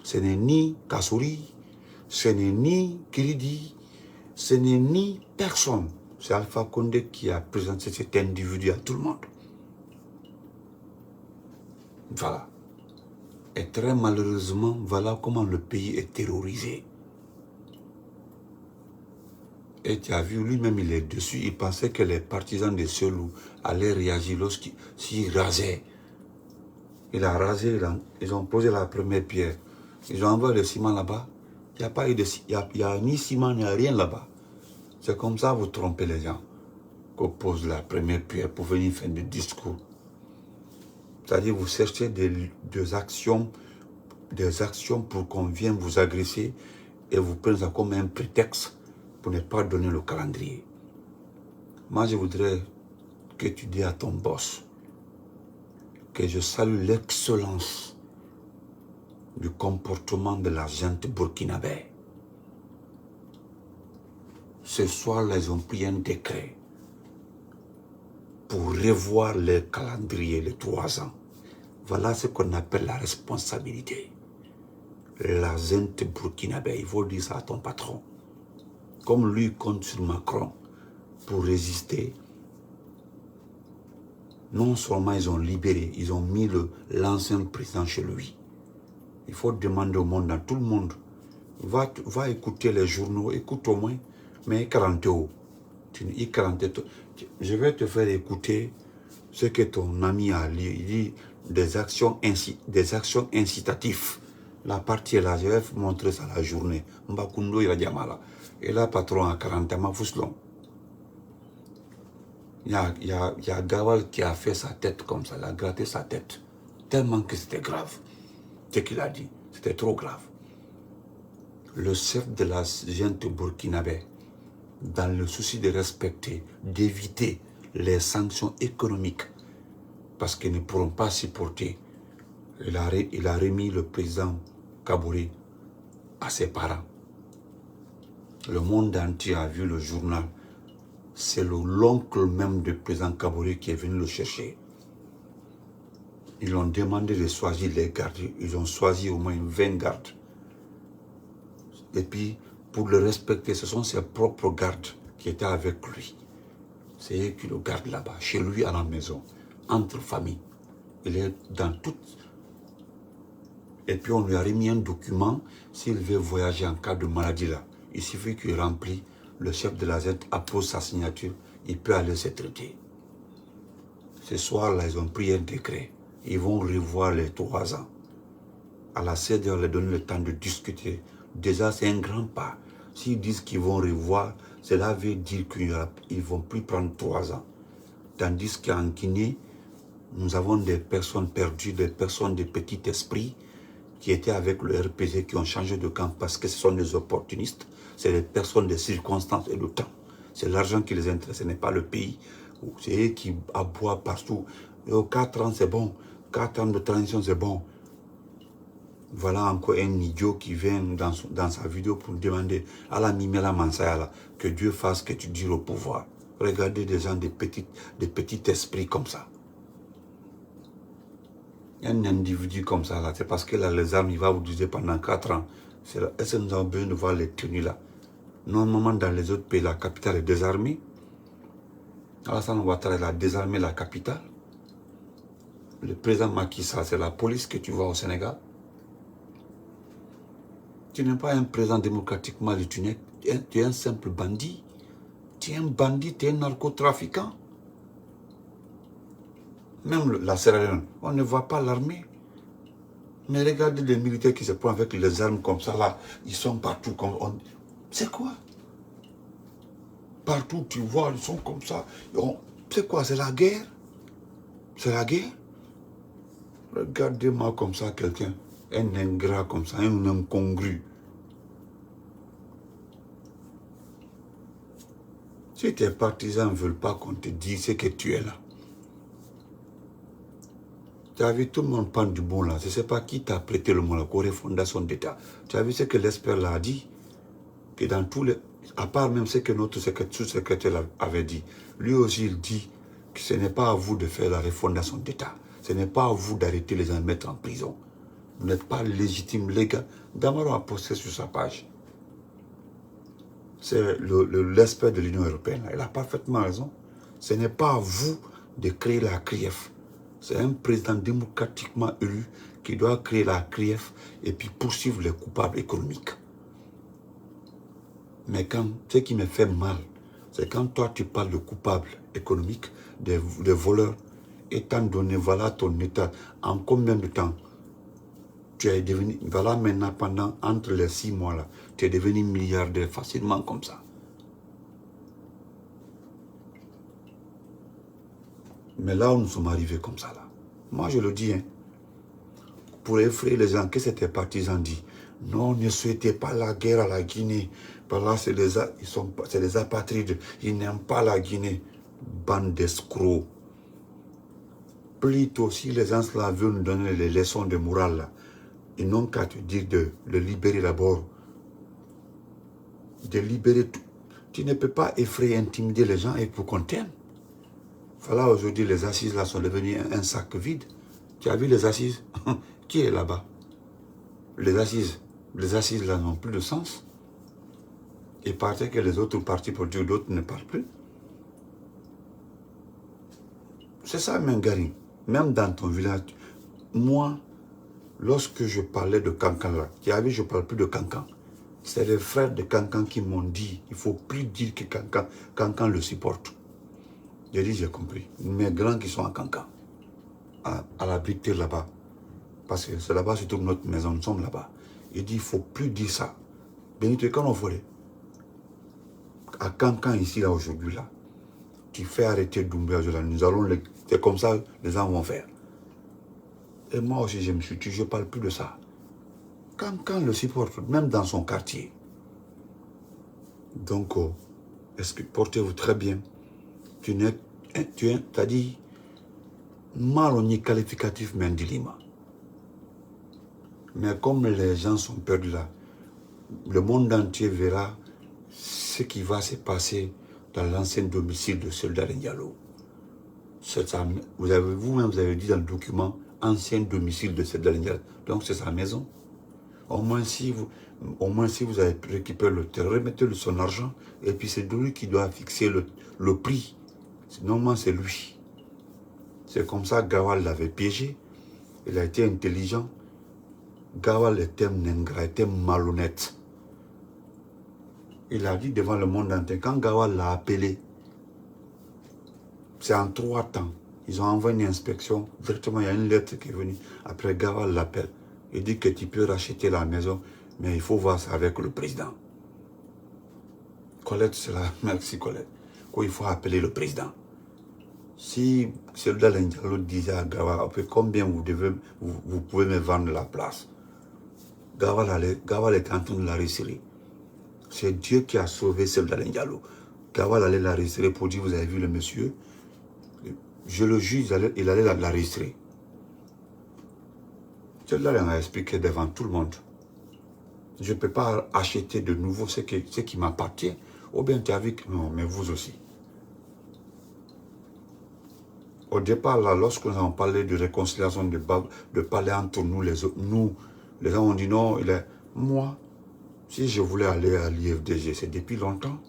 ce n'est ni Kassouri, ce n'est ni Kiridi, ce n'est ni personne. C'est Alpha Condé qui a présenté cet individu à tout le monde. Voilà. Et très malheureusement, voilà comment le pays est terrorisé. Et tu as vu, lui-même, il est dessus. Il pensait que les partisans de Selou allaient réagir s'il rasait. Il a rasé, ils ont posé la première pierre. Ils ont envoyé le ciment là-bas. Il n'y a pas eu de, il y a ni ciment, il n'y a rien là-bas. C'est comme ça vous trompez les gens. Qu'on pose la première pierre pour venir faire des discours. C'est-à-dire vous cherchez des actions pour qu'on vienne vous agresser et vous prenez ça comme un prétexte pour ne pas donner le calendrier. Moi, je voudrais que tu dis à ton boss que je salue l'excellence du comportement de la gente burkinabé. Ce soir-là, ils ont pris un décret pour revoir le calendrier, les 3 ans. Voilà ce qu'on appelle la responsabilité. La gente burkinabé, il faut dire ça à ton patron. Comme lui compte sur Macron pour résister, non seulement ils ont libéré, ils ont mis l'ancien président chez lui. Il faut demander au monde, dans tout le monde, va écouter les journaux, écoute au moins, mais 40 euros. Je vais te faire écouter ce que ton ami a lu. Il dit des actions incitatives. La partie est là, je vais vous montrer ça la journée. Mbakundo Iradiamala. Et là, patron à 40 ans, Fouslon. Il y a Gawal qui a fait sa tête comme ça, il a gratté sa tête. Tellement que c'était grave. Ce qu'il a dit, c'était trop grave. Le chef de la gente burkinabé, dans le souci de respecter, d'éviter les sanctions économiques, parce qu'ils ne pourront pas supporter, il a remis le président Kabouré à ses parents. Le monde entier a vu le journal. C'est l'oncle même du président Kabouré qui est venu le chercher. Ils ont demandé de choisir les gardes. Ils ont choisi au moins 20 gardes. Et puis, pour le respecter, ce sont ses propres gardes qui étaient avec lui. C'est eux qui le gardent là-bas, chez lui à la maison, entre familles. Il est dans tout. Et puis, on lui a remis un document. S'il veut voyager en cas de maladie là, il suffit qu'il remplit. Le chef de la Z appose sa signature, il peut aller se traiter. Ce soir-là, ils ont pris un décret. Ils vont revoir les 3 ans. À la CED, on leur donne le temps de discuter. Déjà, c'est un grand pas. S'ils disent qu'ils vont revoir, cela veut dire qu'ils ne vont plus prendre 3 ans. Tandis qu'en Guinée, nous avons des personnes perdues, des personnes de petit esprit qui étaient avec le RPG, qui ont changé de camp parce que ce sont des opportunistes. C'est les personnes des circonstances et du temps. C'est l'argent qui les intéresse, ce n'est pas le pays. C'est eux qui aboient partout. 4 ans, c'est bon. 4 ans de transition, c'est bon. Voilà encore un idiot qui vient dans sa vidéo pour demander à la Mimela Mansayala que Dieu fasse que tu dures au pouvoir. Regardez des gens de petits esprits comme ça. Un individu comme ça, là, c'est parce qu'il a les armes, il va vous dire pendant 4 ans. Est-ce que nous avons besoin de voir les tenues là? Normalement, dans les autres pays, la capitale est désarmée. Alassane Ouattara a désarmé la capitale. Le président Macky Sall, c'est la police que tu vois au Sénégal. Tu n'es pas un président démocratiquement élu, tu es un simple bandit. Tu es un bandit, tu es un narcotrafiquant. Même la Sierra Leone, on ne voit pas l'armée. Mais regardez les militaires qui se prennent avec les armes comme ça là, ils sont partout. C'est quoi? partout, tu vois, ils sont comme ça. C'est quoi, c'est la guerre? C'est la guerre? Regardez-moi comme ça, quelqu'un, un ingrat comme ça, un incongru. Si tes partisans ne veulent pas qu'on te dise ce que tu es là, tu as vu tout le monde prendre du bon là, je ne sais pas qui t'a prêté le mot, la refondation d'État. Tu as vu ce que l'expert là a dit? Que dans tous les... À part même ce que notre sous-secrétaire avait dit, lui aussi il dit que ce n'est pas à vous de faire la refondation d'État. Ce n'est pas à vous d'arrêter les gens de mettre en prison. Vous n'êtes pas légitime, légal. Damaro a posté sur sa page. C'est l'expert de l'Union européenne. Il a parfaitement raison. Ce n'est pas à vous de créer la CRIEF. C'est un président démocratiquement élu qui doit créer la CRIEF et puis poursuivre les coupables économiques. Mais ce qui me fait mal, c'est quand toi tu parles de coupables économiques, des voleurs, étant donné, voilà ton état, en combien de temps tu es devenu, voilà maintenant pendant, entre les 6 mois là, tu es devenu milliardaire facilement comme ça. Mais là où nous sommes arrivés comme ça là, moi je le dis, hein, pour effrayer les gens, qu'est-ce que tes partisans disent? Non, ne souhaitez pas la guerre à la Guinée. Par là, c'est les apatrides. Ils n'aiment pas la Guinée. Bande d'escrocs. Plutôt, si les gens là veulent nous donner les leçons de morale, là, ils n'ont qu'à te dire de le libérer d'abord. De libérer tout. Tu ne peux pas effrayer, intimider les gens et pour qu'on t'aime. Voilà, aujourd'hui, les assises là sont devenues un sac vide. Tu as vu les assises? Qui est là-bas? Les assises là n'ont plus de sens. Il paraît que les autres partis politiques, d'autres ne parlent plus. C'est ça, Mengari. Même dans ton village, moi, lorsque je parlais de Cancan là, tu as vu, je ne parle plus de Cancan. C'est les frères de Cancan qui m'ont dit, il ne faut plus dire que Cancan le supporte. J'ai dit, j'ai compris. Mes grands qui sont à Cancan, à la Victoire là-bas, parce que c'est là-bas, surtout notre maison, nous sommes là-bas. Il dit, il ne faut plus dire ça. Benito, quand on voulait, à Cancan ici, là, aujourd'hui, là, tu fais arrêter Doumbouya, nous allons, c'est comme ça, les gens vont faire. Et moi aussi, je me suis dit, je ne parle plus de ça. Cancan le supporte, même dans son quartier. Donc, portez-vous très bien. Tu as dit, mal on y qualificatif, mais Ndilima. Mais comme les gens sont perdus là, le monde entier verra ce qui va se passer dans l'ancien domicile de Soldat Diallo. Vous-même, vous avez dit dans le document, ancien domicile de Soldat Diallo. Donc c'est sa maison. Au moins si vous avez récupéré le terrain, remettez-le son argent, et puis c'est lui qui doit fixer le prix. Normalement, c'est lui. C'est comme ça que Gawal l'avait piégé. Il a été intelligent. Gawal était ingrat, était malhonnête. Il a dit devant le monde entier, quand Gawal l'a appelé, c'est en 3 temps. Ils ont envoyé une inspection. Directement, il y a une lettre qui est venue. Après, Gawal l'appelle. Il dit que tu peux racheter la maison, mais il faut voir ça avec le président. Colette, c'est là. Merci, Colette. Il faut appeler le président. Si Soldat Diallo disait à Gawal, après combien vous pouvez me vendre la place, Gawal est en train de la retirer. C'est Dieu qui a sauvé Soldat Diallo. Gawal allait la retirer pour dire, vous avez vu le monsieur, je le juge, il allait la retirer. Soldat Diallo a expliqué devant tout le monde. Je ne peux pas acheter de nouveau ce qui m'appartient. Ou bien tu as vu que non, mais vous aussi. Au départ, là, lorsque nous avons parlé de réconciliation, de parler entre nous, les gens ont dit non, moi, si je voulais aller à l'IFDG, c'est depuis longtemps.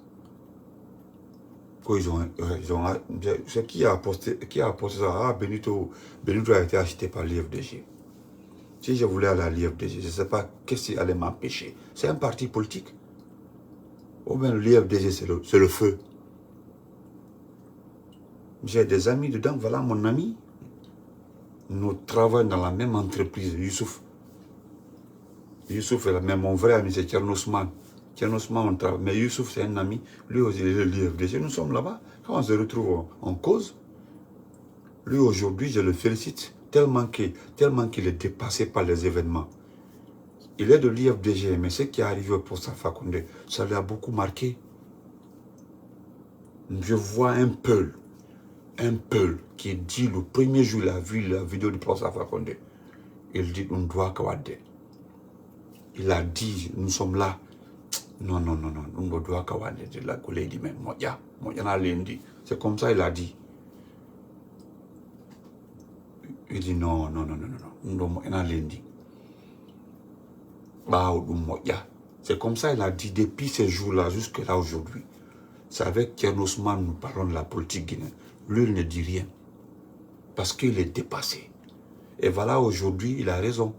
C'est qui a posté ça? Ah, Benito a été acheté par l'IFDG. Si je voulais aller à l'IFDG, je ne sais pas qu'est-ce qui allait m'empêcher. C'est un parti politique. Ou bien l'IFDG, c'est le feu. J'ai des amis dedans, voilà mon ami. Nous travaillons dans la même entreprise, Youssouf. Youssouf est mon vrai ami, c'est Tchernosman. Tiens, Ousmane, on travaille. Mais Youssouf, c'est un ami. Lui aussi, il est l'IFDG. Nous sommes là-bas. Quand on se retrouve en cause, lui, aujourd'hui, je le félicite tellement qu'il est dépassé par les événements. Il est de l'IFDG, mais ce qui est arrivé pour Safa Condé, ça lui a beaucoup marqué. Je vois un Peul qui dit le premier jour, il a vu la vidéo du professeur Safa Condé. Il dit, on doit Kawade. Il a dit, nous sommes là. Non, on doit Kawade. De la collègue dit, mais moi, n'a lundi. C'est comme ça, il a dit. Il dit, non, on doit lundi. C'est comme ça, il a dit, depuis ces jours-là, jusqu'à là aujourd'hui. C'est avec Thierno Ousmane, nous parlons de la politique guinéenne. Lui, il ne dit rien. Parce qu'il est dépassé. Et voilà, aujourd'hui, il a raison.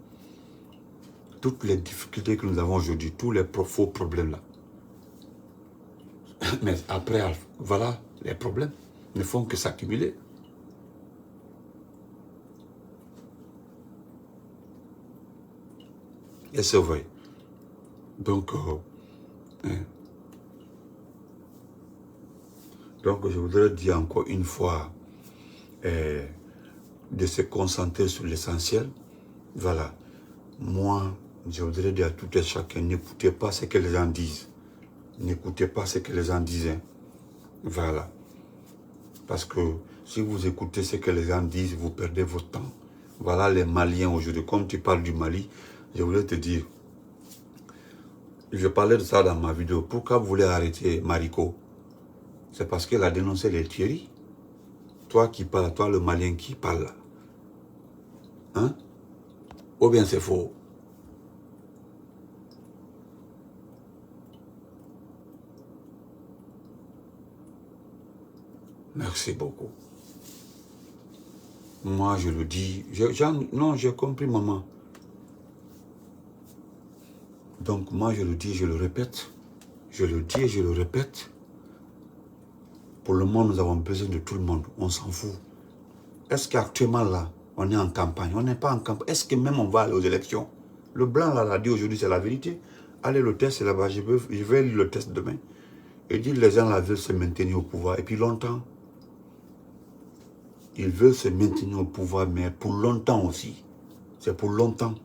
Toutes les difficultés que nous avons aujourd'hui, tous les faux problèmes là. Mais après, voilà, les problèmes ne font que s'accumuler. Et c'est vrai. Donc, je voudrais dire encore une fois de se concentrer sur l'essentiel. Voilà. Moi, je voudrais dire à tout et chacun, n'écoutez pas ce que les gens disent. N'écoutez pas ce que les gens disent. Voilà. Parce que si vous écoutez ce que les gens disent, vous perdez votre temps. Voilà les Maliens aujourd'hui. Comme tu parles du Mali, je voulais te dire, je parlais de ça dans ma vidéo. Pourquoi vous voulez arrêter Mariko? C'est parce qu'elle a dénoncé les tueries. Toi qui parles, toi le Malien qui parle. Hein? Ou bien c'est faux? Merci beaucoup. Moi, je le dis. Non, j'ai compris, maman. Donc, moi, je le dis, je le répète. Je le dis et je le répète. Pour le moment, nous avons besoin de tout le monde. On s'en fout. Est-ce qu'actuellement, là, on est en campagne? On n'est pas en campagne. Est-ce que même on va aller aux élections? Le blanc, là, l'a dit aujourd'hui, c'est la vérité. Allez, le test, c'est là-bas. Je vais lire le test demain. Il dit les gens là veulent se maintenir au pouvoir. Et puis longtemps. Ils veulent se maintenir au pouvoir, mais pour longtemps aussi. C'est pour longtemps.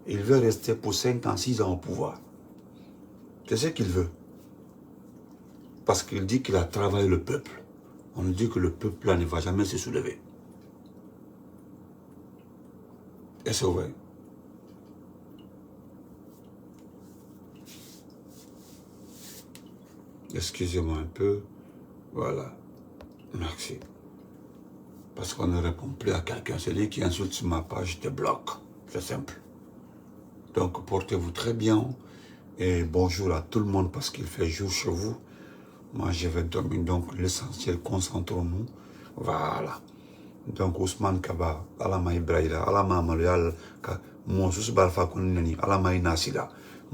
Il veut rester pour 5 ans, 6 ans au pouvoir. C'est ce qu'il veut. Parce qu'il dit qu'il a travaillé le peuple. On dit que le peuple là ne va jamais se soulever. Et c'est vrai. Excusez-moi un peu. Voilà. Merci. Parce qu'on ne répond plus à quelqu'un. Celui qui insulte sur ma page, je te bloque. C'est simple. Donc, portez-vous très bien. Et bonjour à tout le monde parce qu'il fait jour chez vous. Moi, je vais dormir. Donc, l'essentiel, concentrons-nous. Voilà. Donc, Ousmane Kaba, Alama Ibrahima, Alama Marial, Monsus Balfa Kondeni, Alama Inasila,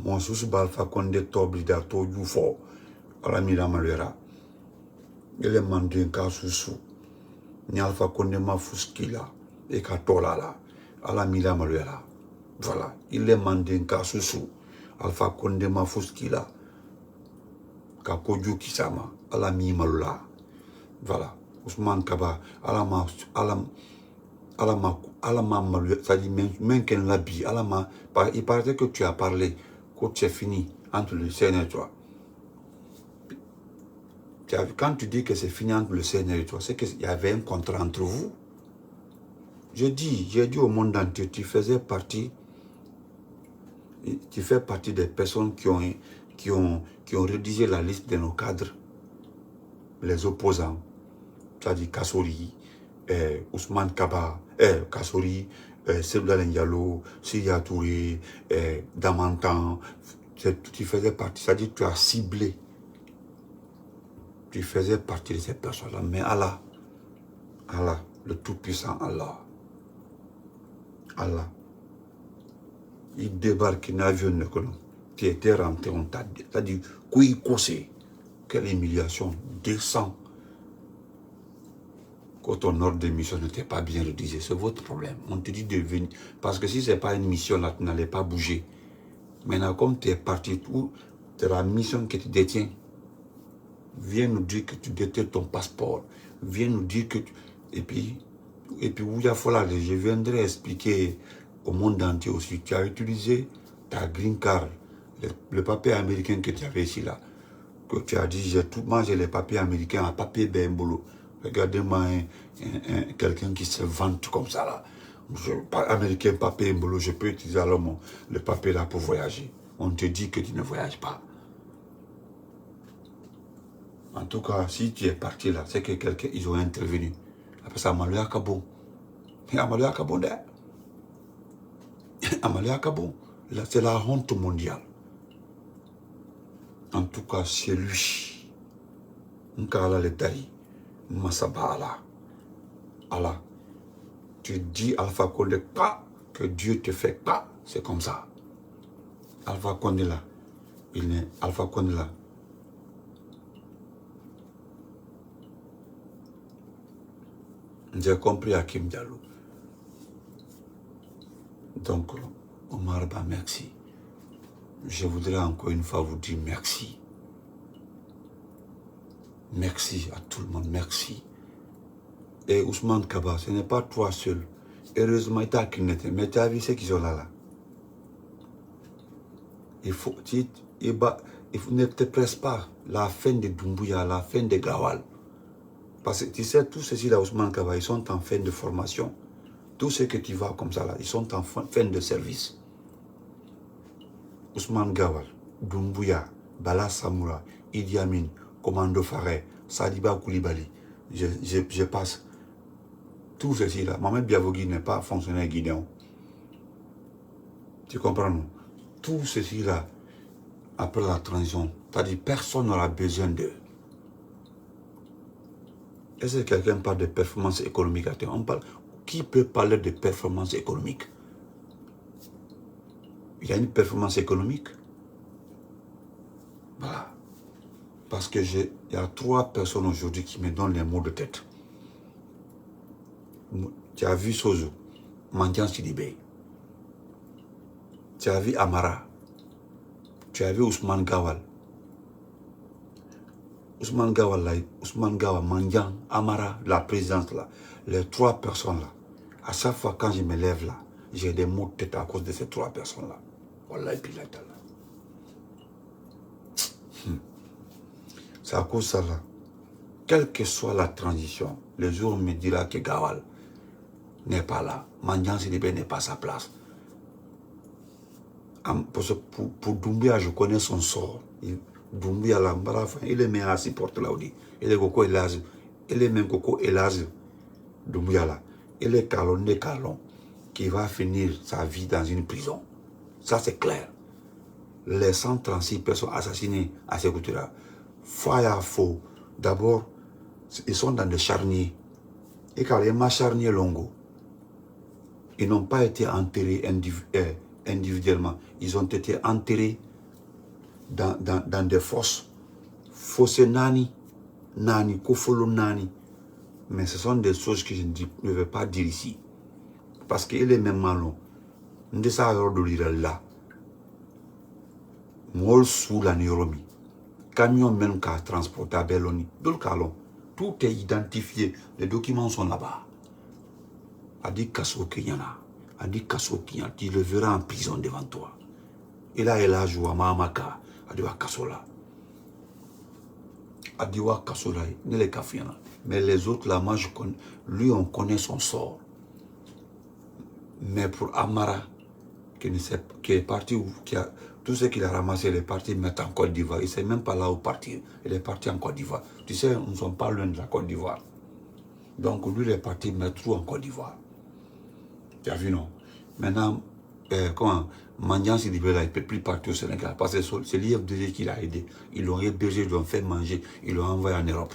Monsus Balfa Konde Toblida, Toyufo, Alamira Mariera. Il est mandé un cas sous Nyalfa Konde Mafuskila, et Katolala, Alamira Mariera. Voilà. Il est mandé un cas sous Alpha Konde Mafuskila, Kakoju Kisama, Alami Malula. Voilà. Ousmane Kaba, Alama ça dit même qu'elle l'habille, Alama, il paraît que tu as parlé, que c'est fini entre le Seigneur et toi. Quand tu dis que c'est fini entre le Seigneur et toi, c'est qu'il y avait un contrat entre vous. J'ai dit au monde entier, tu fais partie des personnes qui ont rédigé la liste de nos cadres, les opposants. C'est-à-dire Kassori, Ousmane Kaba, Kassori, Sebla Ndiallo, Siya Touré, Damantan, tu faisais partie, c'est-à-dire tu as ciblé. Tu faisais partie de ces personnes-là. Mais Allah, le Tout-Puissant Allah, il débarque dans l'avion, tu étais rentré, on t'a dit, c'est-à-dire, quelle humiliation, descend. Quand ton ordre de mission n'était pas bien rédigé, c'est votre problème. On te dit de venir. Parce que si ce n'est pas une mission là, tu n'allais pas bouger. Maintenant, comme tu es parti, C'est la mission que tu détiens. Viens nous dire que tu détiens ton passeport. Viens nous dire que tu... Et puis Ouya Fola, je viendrai expliquer au monde entier aussi. Tu as utilisé ta green card, le papier américain que tu avais ici là. Que tu as dit, j'ai tout mangé les papiers américains, un papier Bembolo. Regardez-moi quelqu'un qui se vante comme ça là. Américain, papier Bembolo, je peux utiliser alors le papier là pour voyager. On te dit que tu ne voyages pas. En tout cas, si tu es parti là, c'est que quelqu'un, ils ont intervenu. Après ça, Amalia Kabon. Amalia Kabon, Amalia Kabon. Là, c'est la honte mondiale. En tout cas, c'est lui. Nkala le Dari. Masaba Allah. Allah. Tu dis Alpha Condé pas que Dieu te fait pas. C'est comme ça. Alpha Condé là. Il est Alpha Condé là. J'ai compris Hakim Diallo. Donc, Omar Ba, merci. Je voudrais encore une fois vous dire merci. Merci à tout le monde, merci. Et Ousmane Kaba, ce n'est pas toi seul. Heureusement, il t'a kidnappé. Mais tu as vu ceux qui sont là. Il faut, ne te presse pas. La fin de Doumbouya, la fin de Gawal. Parce que tu sais, tous ceux-ci là, Ousmane Kaba, ils sont en fin de formation. Tous ceux que tu vois comme ça là, ils sont en fin de service. Ousmane Gawal, Doumbouya, Bala Samoura, Idi Amin, Commando Faré, Sadiba Koulibaly. Je passe. Tous ceux-ci là. Mohamed Biavogui n'est pas fonctionnaire guinéen. Tu comprends, non? Tous ceux-ci là, après la transition, c'est-à-dire personne n'aura besoin d'eux. Est-ce que quelqu'un parle de performance économique? On parle, qui peut parler de performance économique? Il y a une performance économique. Voilà. Parce que il y a 3 personnes aujourd'hui qui me donnent les mots de tête. Tu as vu Sozo, Mandian Sidibé. Tu as vu Amara. Tu as vu Ousmane Gawal. Ousmane Gawal là, Ousmane Gawal, Mandian, Amara, la présidence là. Les 3 personnes là. À chaque fois quand je me lève là, j'ai des mots de tête à cause de ces 3 personnes là. Voilà, et puis là. C'est à cause de ça là. Quelle que soit la transition, le jour où on me dira que Gawal n'est pas là, Mandian Sidibé n'est pas à sa place. Pour Doumbia, je connais son sort. Doumbia, là, il est même assis porte là, il est Coco Elaz. Il est même Coco Elaz. Doumbia là. Il est Calon, qui va finir sa vie dans une prison. Ça, c'est clair. Les 136 personnes assassinées à ces côtés-là, faux. D'abord, ils sont dans des charniers. Et quand les charniers longo, ils n'ont pas été enterrés individuellement. Ils ont été enterrés dans des fosses. Fossé nani, kofolo nani. Mais ce sont des choses que je ne vais pas dire ici. Parce qu'il est même malon. On dit ça à là. Mol sous la neuromi. Camion même qui a transporté à Belloni. Tout est identifié. Les documents sont là-bas. A dit Kasso Kinyana. A dit Kasso Kinyana. Tu le verras en prison devant toi. Et là, il a joué à Mahamaka. A dit Kasso là. A dit Kasso là. Ne les Kafiana. Mais les autres là, moi je connais. Lui, on connaît son sort. Mais pour Amara, qui est parti, tout ce qu'il a ramassé, il est parti mettre en Côte d'Ivoire. Il ne sait même pas là où partir. Il est parti en Côte d'Ivoire. Tu sais, nous ne sommes pas loin de la Côte d'Ivoire. Donc lui, il est parti mettre tout en Côte d'Ivoire. Tu as vu, non? Maintenant, Mandian Sidibé là, il ne peut plus partir au Sénégal. Parce que c'est l'IFDG qui l'a aidé. Ils l'ont hébergé, ils l'ont fait manger, ils l'ont envoyé en Europe.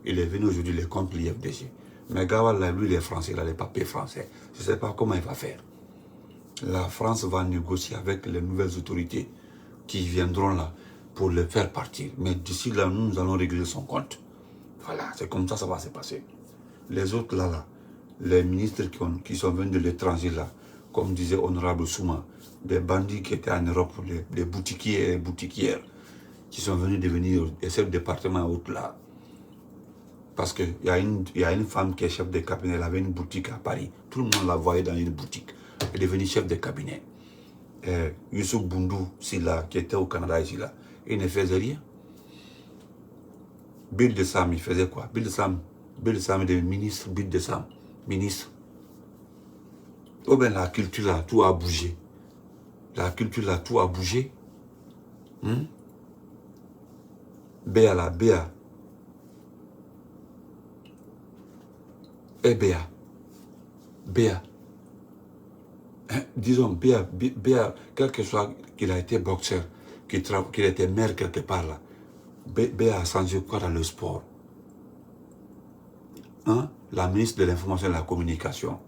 Il est venu aujourd'hui, il est contre l'IFDG. Mais Gawal, là, lui, il est français, il a les papiers français. Je ne sais pas comment il va faire. La France va négocier avec les nouvelles autorités qui viendront là pour le faire partir. Mais d'ici là, nous allons régler son compte. Voilà, c'est comme ça va se passer. Les autres là, les ministres qui sont venus de l'étranger là, comme disait Honorable Souma, des bandits qui étaient en Europe, les boutiquiers et les boutiquières, qui sont venus devenir chef de département au-delà. Parce qu'il y a une femme qui est chef de cabinet, elle avait une boutique à Paris. Tout le monde la voyait dans une boutique. Elle est devenue chef de cabinet. Youssouf Boundou, Silla, qui était au Canada ici, là, il ne faisait rien. Bill de Sam, il faisait quoi? Bill de Sam est devenu ministre, Bill de Sam, ministre. Oh ben la culture là, tout a bougé. La culture là, tout a bougé. Béa là, Béa. Eh Béa. Béa. Disons, Béa, quel que soit qu'il a été boxeur, qu'il était maire quelque part là, Béa a changé quoi dans le sport? La ministre de l'Information et de la Communication,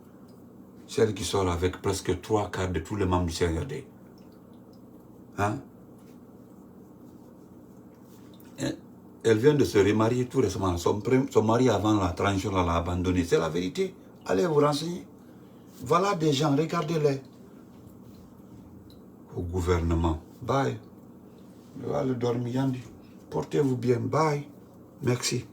celle qui sort avec presque 3/4 de tous les membres du CNRD. Elle vient de se remarier tout récemment. Son mari avant la transition l'a abandonné. C'est la vérité. Allez vous renseigner. Voilà des gens, regardez-les. Au gouvernement. Bye. Je vais aller dormir, Yandi. Portez-vous bien. Bye. Merci.